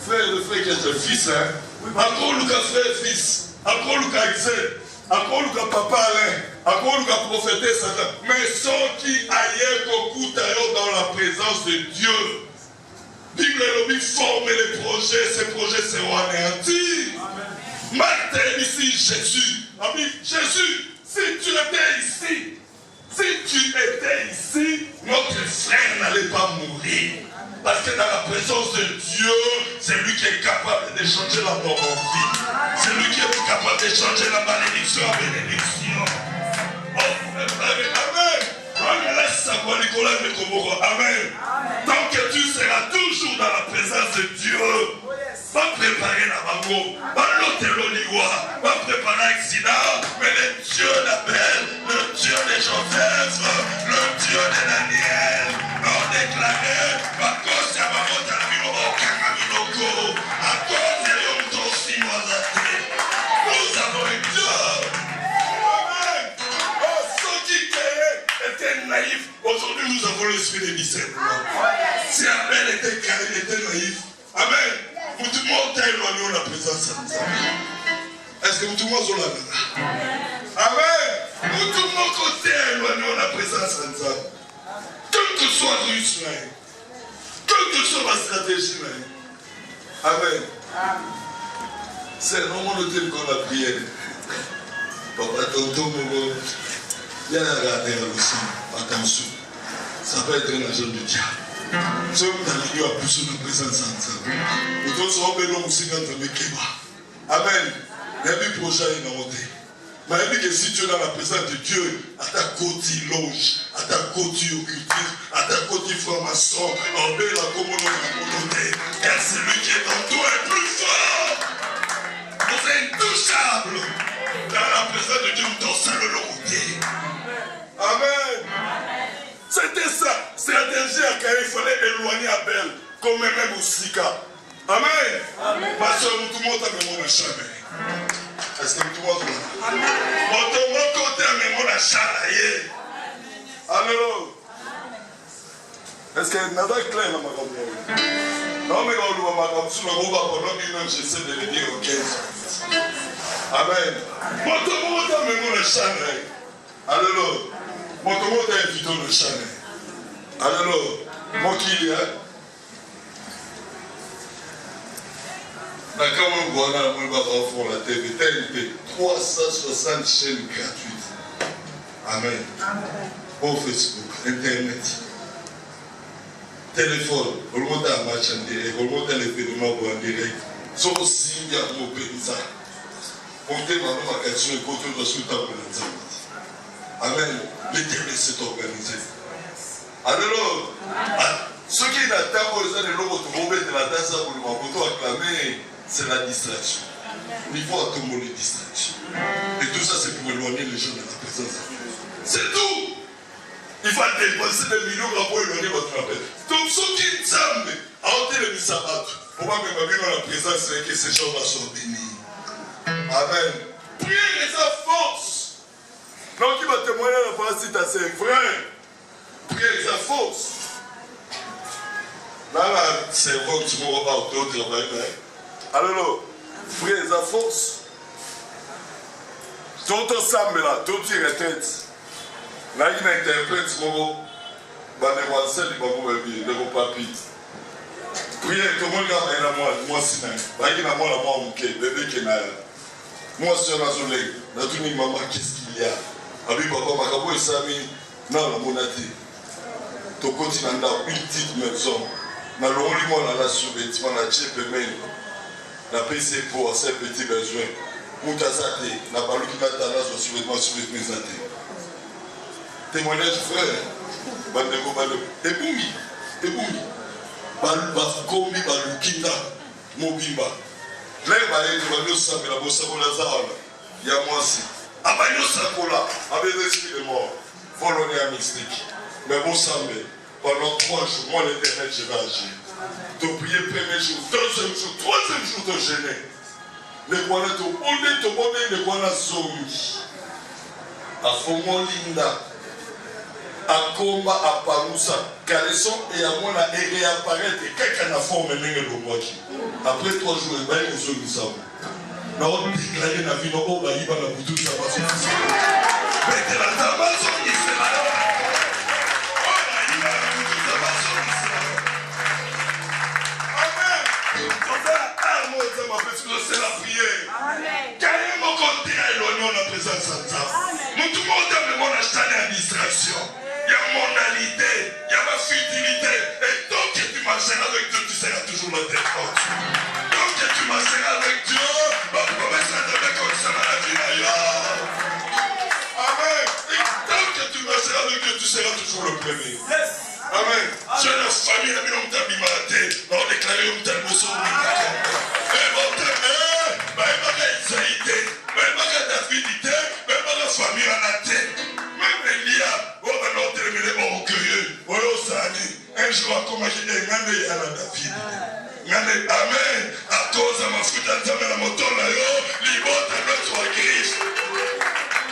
frère de frère qui est le fils, hein. Encore Lucas, frère et fils. Encore Lucas, Excel. Encore Lucas, papa Alain. Encore Lucas, prophétesse. Mais ceux qui aillent beaucoup dans la présence de Dieu. Bible et forme les projets, ces projets seront anéantis. Marthe ici, Jésus. Ami, Jésus, si tu étais ici, notre frère n'allait pas mourir. Parce que dans la présence de Dieu, c'est lui qui est capable de changer la mort en vie. C'est lui qui est capable de changer la malédiction en bénédiction. Oh, amen. Amen. Tant que tu seras toujours dans la présence de Dieu, va préparer la bango, va l'hôtel, va préparer accident, mais le Dieu d'Abel, le Dieu de Joseph, le Dieu de Daniel, ont déclaré, à cause de la mort de la Minoko, à cause de l'homme aussi, nous avons un Dieu. Amen. Oh, ceux qui étaient naïfs, aujourd'hui nous avons l'esprit de discernement. Si Abel était carré, il était naïf. Amen. Tout le monde est éloigné de la présence de Dieu. Est-ce que tout le monde est là? Amen. Tout le monde est éloigné de la présence de Dieu. Quelle que soit russe, quelle que soit ma stratégie. Amen. C'est vraiment le thème qu'on a prié. Papa, tonton, il y a un regardé aussi. Attention. Ça peut être un agent de diable. Ce que tu as poussé la présence de Dieu. Nous tous sommes venus aussi dans le Mekeba. Amen. Il y a des projets à monter. Mais il dit que si tu es dans la présence de Dieu, à ta côté loge, à ta côté occultisme, à ta côté franc-maçon, en paix la communauté, car celui qui est en toi est plus fort. Vous êtes intouchables. Dans la présence de Dieu, nous dansons le côté. Amen. C'était ça. Stratégie à Kaï, il fallait éloigner Abel, comme même Oussika. Amen. Parce que tout le monde a même mon achat. Est-ce que tout le monde a Amen. Mon côté a même mon achat. Alors, est-ce que nada clair dans ma campagne? Non, mais quand on va sur le groupe, pendant une heure, j'essaie de le dire au 15. Amen. Mon côté a même mon achat. Alors, mon côté a invité le chat. Alors, mon qui est quand on voit dans le monde la TV, 360 chaînes gratuites. Amen. Au Facebook, Internet, téléphone, au monde à match en direct, au monde à l'événement en direct. Sauf si il y a un pays ça. On te demande ma question et côté de sous ta Amen. L'Éternel s'est organisé. Alors, ceux qui n'attendent pas les lobes de la danse pour le maboto acclamer, c'est la distraction. Il faut à tout le monde les distractions. Et tout ça, c'est pour éloigner les gens de la présence de Dieu. C'est tout. Il faut dépenser des millions pour éloigner votre appel. Donc, ceux qui s'aiment, à le misabat, pour pas me mettre dans la présence, c'est que ces gens-là sont bénis. Amen. Priez les force. Donc, il va témoigner la parole, c'est vrai. Priez les force. Là, c'est vrai que tu ne vas pas au travail. Alors, priez les force. Tout ensemble là, tout y retraite. Là, il interprète mademoiselle, de vos papis. Priez, tout le monde a moi, c'est là, il a moi, bébé qui n'a. Moi, c'est un soleil. Là, tout le monde m'a qu'est-ce qu'il y a. Abi papa, ma cabo, il s'est mis dans la monnaie. Ton continent a une petite maison. Dans le roulement, on a survêtement, on a chef même. La PC pour ces petits besoins. Moutazate, n'a pas lu qui m'a donné son survêtement sur les présenter. Témoignage frère. Bandego, bandego. Et boumi. Bakombi, balukinda, mobimba. Là, il va y avoir le sang, la bossa pour la zone. Il y a moi aussi. Abayo Sakola, avec l'esprit de mort, volontaire mystique. Mais bon sang, pendant 3 jours, moi l'Éternel, je vais agir. De prier premier jour, deuxième jour, troisième jour de jeûner. Le quoi là, tout le quoi là, zombie. À Fomo Linda. akomba aparusa caleçon et amona et réapparaître quelqu'un na forme ndenge longwaki après 3 jours et baye ozongisa na on déclarer na vie no o bayiba na butu sa baso bete la tabazo isela o bayiba na butu sa baso amen on va armo de ma petite c'est la prière amen carrément quand tu es éloigné on a présence de ça nous tout le monde a mon acheté en distraction. Il y a monalité, il y a ma futilité. Et tant que tu marcheras avec Dieu, tu seras toujours la tête haute. Tant que tu marcheras avec Dieu, ma promesse est de mettre comme ça dans la vie d'ailleurs. Amen. Et tant que tu marcheras avec Dieu, tu seras toujours le premier. Amen. J'ai la famille, la maison de ta bimate. On déclare une telle motion. Et mon Dieu, même la Isaïté, même la Davidité, même la famille en la tête. Même Elia, on va nous terminer orgueilleux. Un jour, comme j'ai dit, Ngane à la David. Amen. À cause de ma fruit, à la moto, là, l'ibota notre Christ.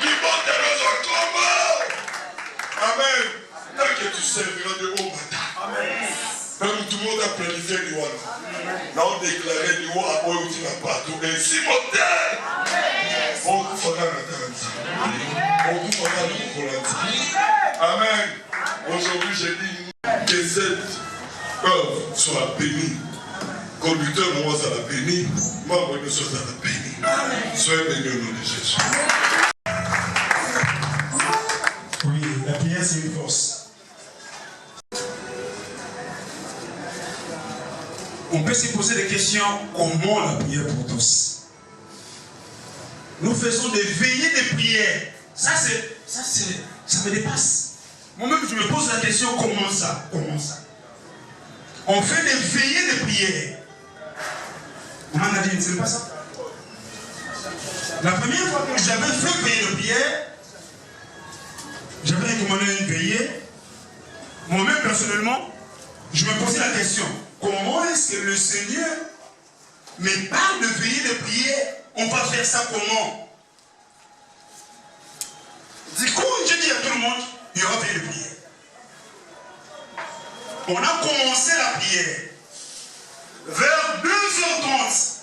L'ibota notre combat. Amen. Tant que tu serviras de haut matin. Amen. Même tout le monde a planifié du roi. Là, on déclarait du roi à où tu vas partout. Et si mon terre. On fera la danse. On fera le volontaire. Amen. Aujourd'hui, j'ai dit que cette œuvre soit bénie. Conducteur, moi, ça la bénie. Moi, nous sommes à la bénie. Soyez bénis au nom de Jésus. Oui, la prière, c'est une force. On peut se poser des questions. Comment la prière pour tous? Nous faisons des veillées de prière. Ça me dépasse. Moi-même, je me pose la question, comment ça? On fait des veillées de prière. On m'en a dit, c'est pas ça? La première fois que j'avais fait veillée de prière, j'avais recommandé une veillée. Moi-même, personnellement, je me posais la question, comment est-ce que le Seigneur me parle de veillée de prière? On va faire ça comment? Du coup, je dis à tout le monde, il y aura veillée de prière. On a commencé la prière vers 2h30.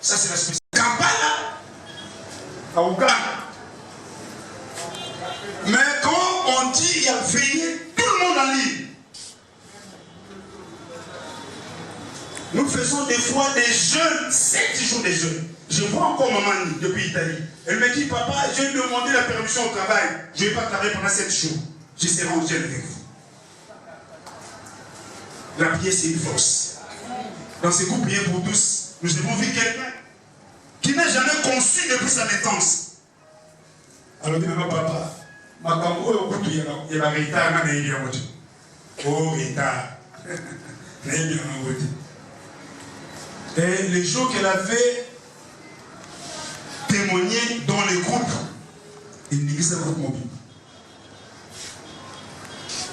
Ça, c'est la spécialité. Kampala, à Ouganda. Mais quand on dit il y a veillé, tout le monde en lit. Nous faisons des fois des jeûnes, 7 jours de jeûnes. Je vois encore maman depuis Italie. Elle me dit, papa, j'ai demandé la permission au travail. Je ne vais pas travailler pendant 7 jours. Je serai en jeûne avec vous. La prière, c'est une force. Dans ce groupe Prière pour tous, nous avons vu quelqu'un qui n'a jamais conçu depuis sa naissance. Alors, dit, papa, il y a un retard, il y a un retard. Oh, retard. Et les jours qu'elle avait témoigné dans les groupes, il n'existe pas de groupe mobile.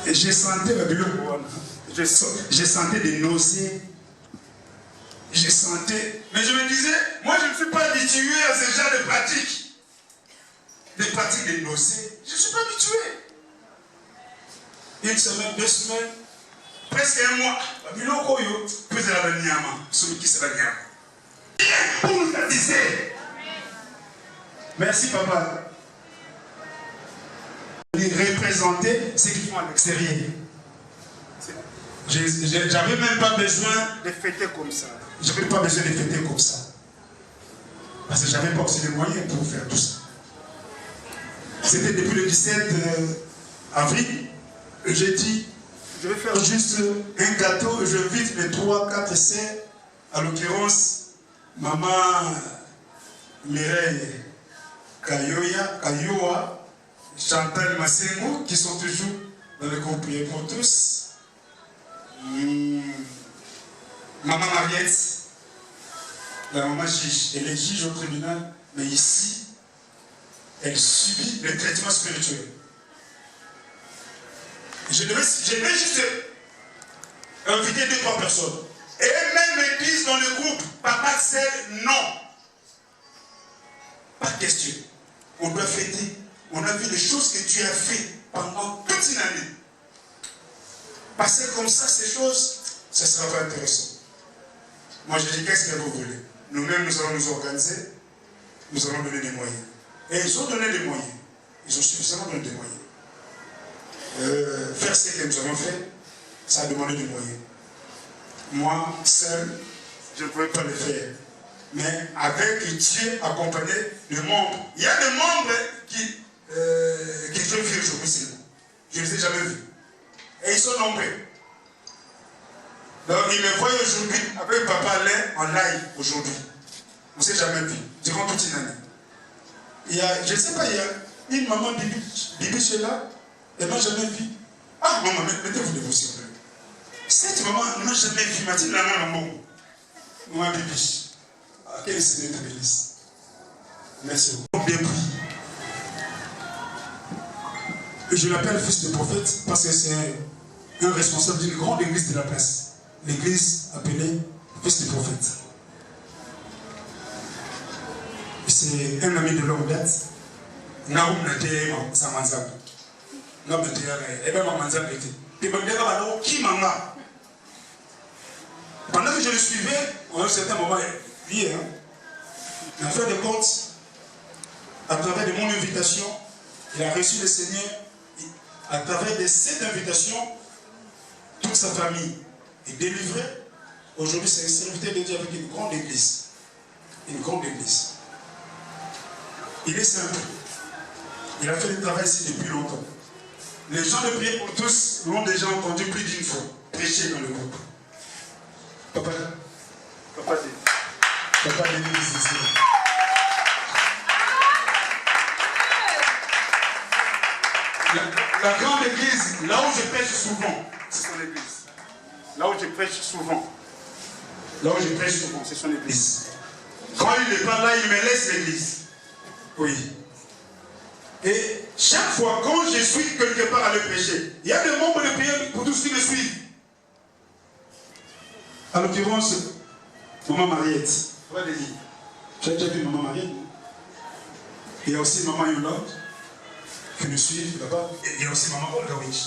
Et j'ai senti la bulle. Je sentais des nausées. Je sentais. Mais je me disais, moi je ne suis pas habitué à ce genre de pratiques. Des pratiques de nausées. Je ne suis pas habitué. 1 semaine, 2 semaines, presque 1 mois. Merci papa. Représenter ce qu'ils font à l'extérieur. J'avais même pas besoin de fêter comme ça. J'avais pas besoin de fêter comme ça. Parce que j'avais pas aussi les moyens pour faire tout ça. C'était depuis le 17 avril. J'ai dit, je vais faire juste un gâteau. Je invite mes 3, 4 sœurs. À l'occurrence, maman Mireille Kayoa, Chantal Massengo, qui sont toujours dans le groupe Prière pour tous. Maman Mariette, la maman juge, elle est juge au tribunal, mais ici, elle subit le traitement spirituel. Je devais juste inviter 2-3 personnes. Et elles-mêmes me disent dans le groupe, papa, c'est non. Pas de question. On doit fêter. On a vu les choses que tu as fait pendant toute une année. Passer comme ça, ces choses, ce ne sera pas intéressant. Moi, je dis, qu'est-ce que vous voulez? Nous-mêmes, nous allons nous organiser, nous allons donner des moyens. Et ils ont donné des moyens. Ils ont suffisamment donné des moyens. Faire ce que nous avons fait, ça a demandé des moyens. Moi, seul, je ne pouvais pas le faire. Mais avec Dieu accompagné de membres. Il y a des membres qui sont vus aujourd'hui seulement. Je ne les ai jamais vus. Et ils sont nombreux. Donc ils me voient aujourd'hui avec Papa Alain en live aujourd'hui. On ne s'est jamais vu, durant toute une année. Il y a, je ne sais pas, il y a une maman Bibi Chela, elle ne m'a jamais vu. Ah maman, mettez-vous de vous s'il vous plaît. Cette maman ne m'a jamais vu, m'a dit maman Bibi. Quelle est cette bénédiction? Merci beaucoup. Bien pris. Et je l'appelle fils de prophète parce que c'est un responsable d'une grande église de la place. L'église appelée fils de prophète. C'est un ami de longue date. Naoum Nate Samanzab. Naoum Nate Ebe Mamanzab était. Et Bandera qui m'a. Pendant que je le suivais, en un certain moment, lui, en fin de compte, à travers de mon invitation, il a reçu le Seigneur. À travers de cette invitation, toute sa famille est délivrée. Aujourd'hui, c'est un serviteur de Dieu avec une grande église. Une grande église. Il est simple. Il a fait le travail ici depuis longtemps. Les gens de prière pour tous l'ont déjà entendu plus d'une fois. Prêcher dans le groupe. Papa Denis ici. La grande église, là où je prêche souvent, c'est son église. Là où je prêche souvent, c'est son église. Quand il n'est pas là, il me laisse l'église. Oui. Et chaque fois, quand je suis quelque part à le prêcher, il y a des membres de prière pour tous qui me suivent. À l'occurrence, maman Mariette. Tu as déjà vu maman Mariette? Il y a aussi maman Yolande qui nous suivent là-bas. Et il y a aussi maman Olgawich.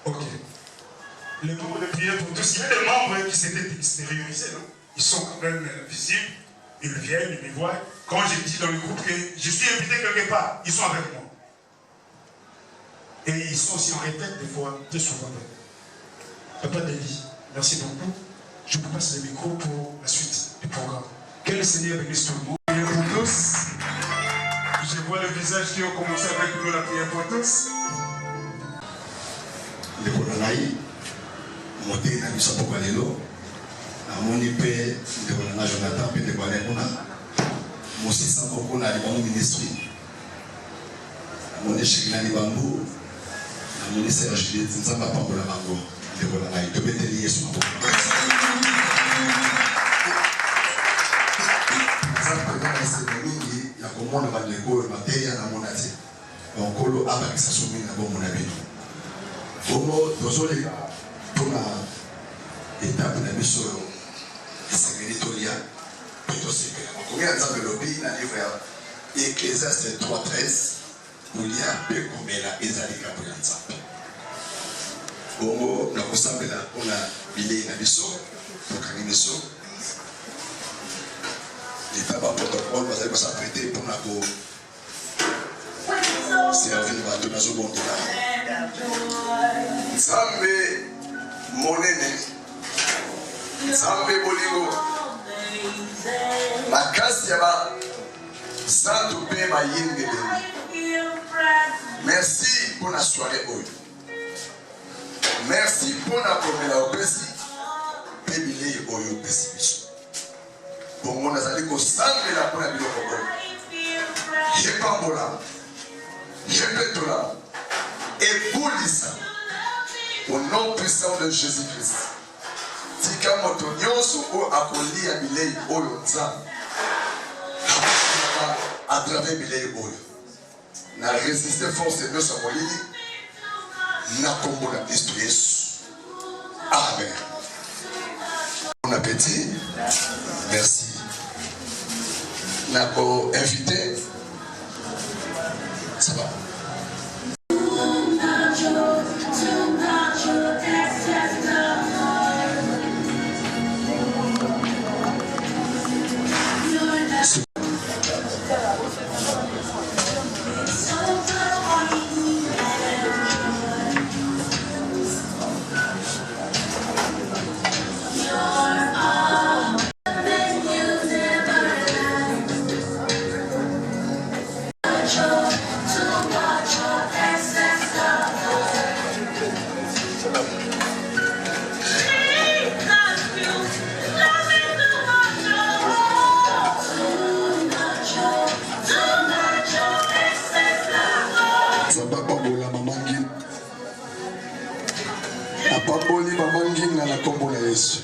Ok. Les membres de prière pour tous, il y a des membres qui s'étaient extériorisés, non? Ils sont quand même visibles. Ils viennent, ils me voient. Quand je dis dans le groupe que je suis invité quelque part, ils sont avec moi. Et ils sont aussi en retraite des fois, très souvent. Papa Denis, merci beaucoup. Je vous passe le micro pour la suite du programme. Que le Seigneur bénisse tout le monde. Prière pour tous. Je vois le visage qui ont commencé avec nous la prière pour tous. Le Koranai, monté dans le Sapo Kalelo, Amoni Pe, le Koranai Jonathan, Pe de Balekona, Mosi Sankokona, le Bamou Ministry, Amoni Shekilani Bambou, Amoni Serge Juliette, Nzamba Pambola Bango, le Koranai, de Beteli Yesu Mapo. Ya komona bandeko materia na monate onkolo abakisa somi na bomo na bino bomo tozoleka mpona etape na biso esengeli tolia mpe tosepela makomi ya nzambe elobi na livre ya Ecclésiaste 3:13 kolia mpe komela ezali likambo ya nzambe bongo na kosambela mpona bilei na biso tokangi biso l'État va protocole, vous allez s'apprêter pour la go. Servir le bateau dans ce bon temps. Nzambe monene, Nzambe bolingo. Makasi yaba santu pe mayinde beni. Merci pour la soirée oyo. Merci pour la komela opesi. Pe bilei oyo opesi biso. Bongo nazali kosambela mpona biloko oyo yepambola yepetola ebulisa au nom puissant de Jésus-Christ tika moto nyonso oyo akolia bilei oyo nzambe à travers bilei oyo na résiste force nyonso ya molili na kombo na Kristo Yesu. Amen. Bon appétit. Merci. N'a pas invité. Ça va. Apaboli mama nginga na kombo na Yesu.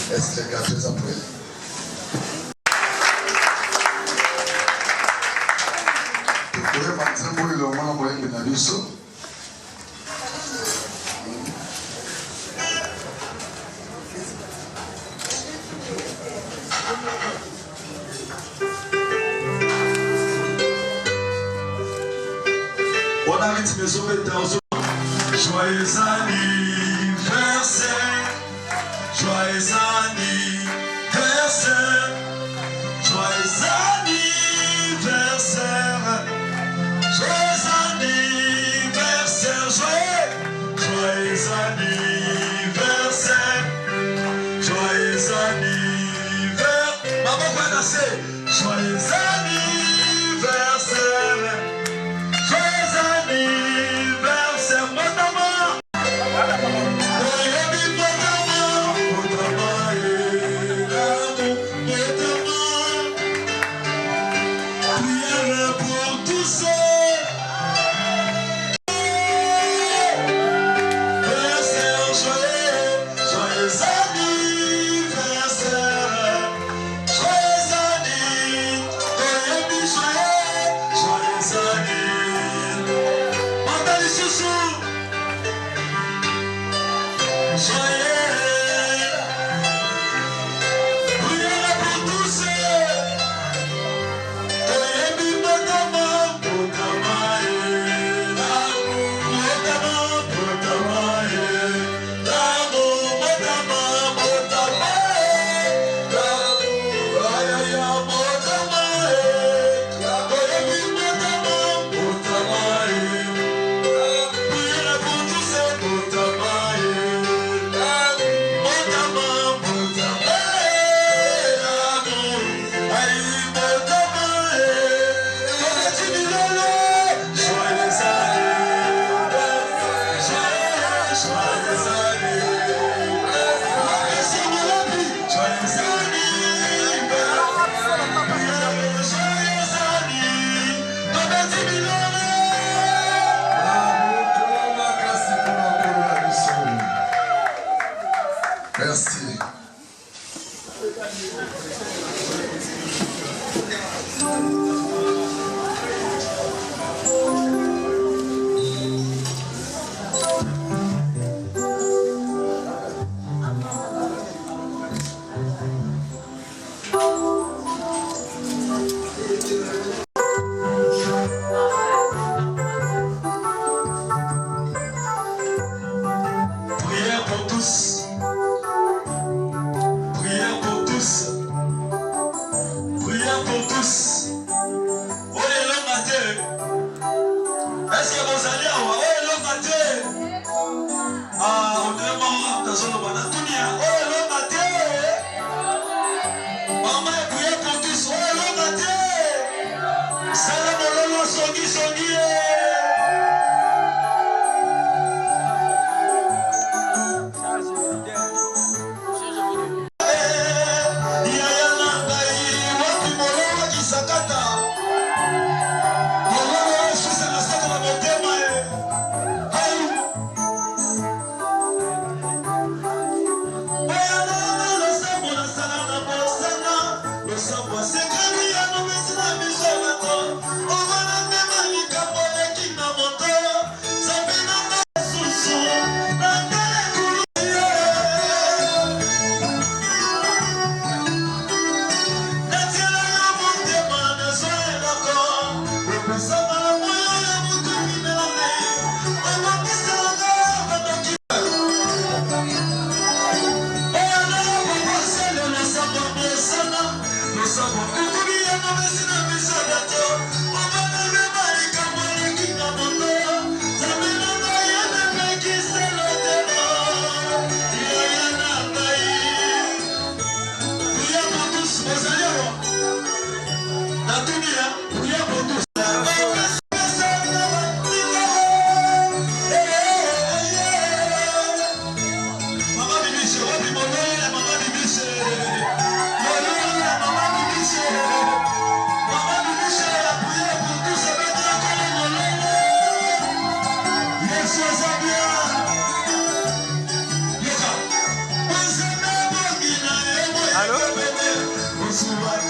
Est-ce que les gars, très après? Joyeux anniversaire, joyeux anniversaire, joyeux anniversaire, joyeux anniversaire, joyeux anniversaire, joyeux anniversaire, maman va danser, joyeux anniversaire, joyeux anniversaire, mon amour. Merci. Prière pour tous. Prière pour tous. Prière pour tous. Oh, les longs matins. Est-ce que vous allez avoir? Oh, les longs matins. Ah, on est mort dans son nom. Oh, les longs matins. Maman, prière pour tous. Oh, les longs matins. Salam, lolo, songi, songi. Oh, Subaru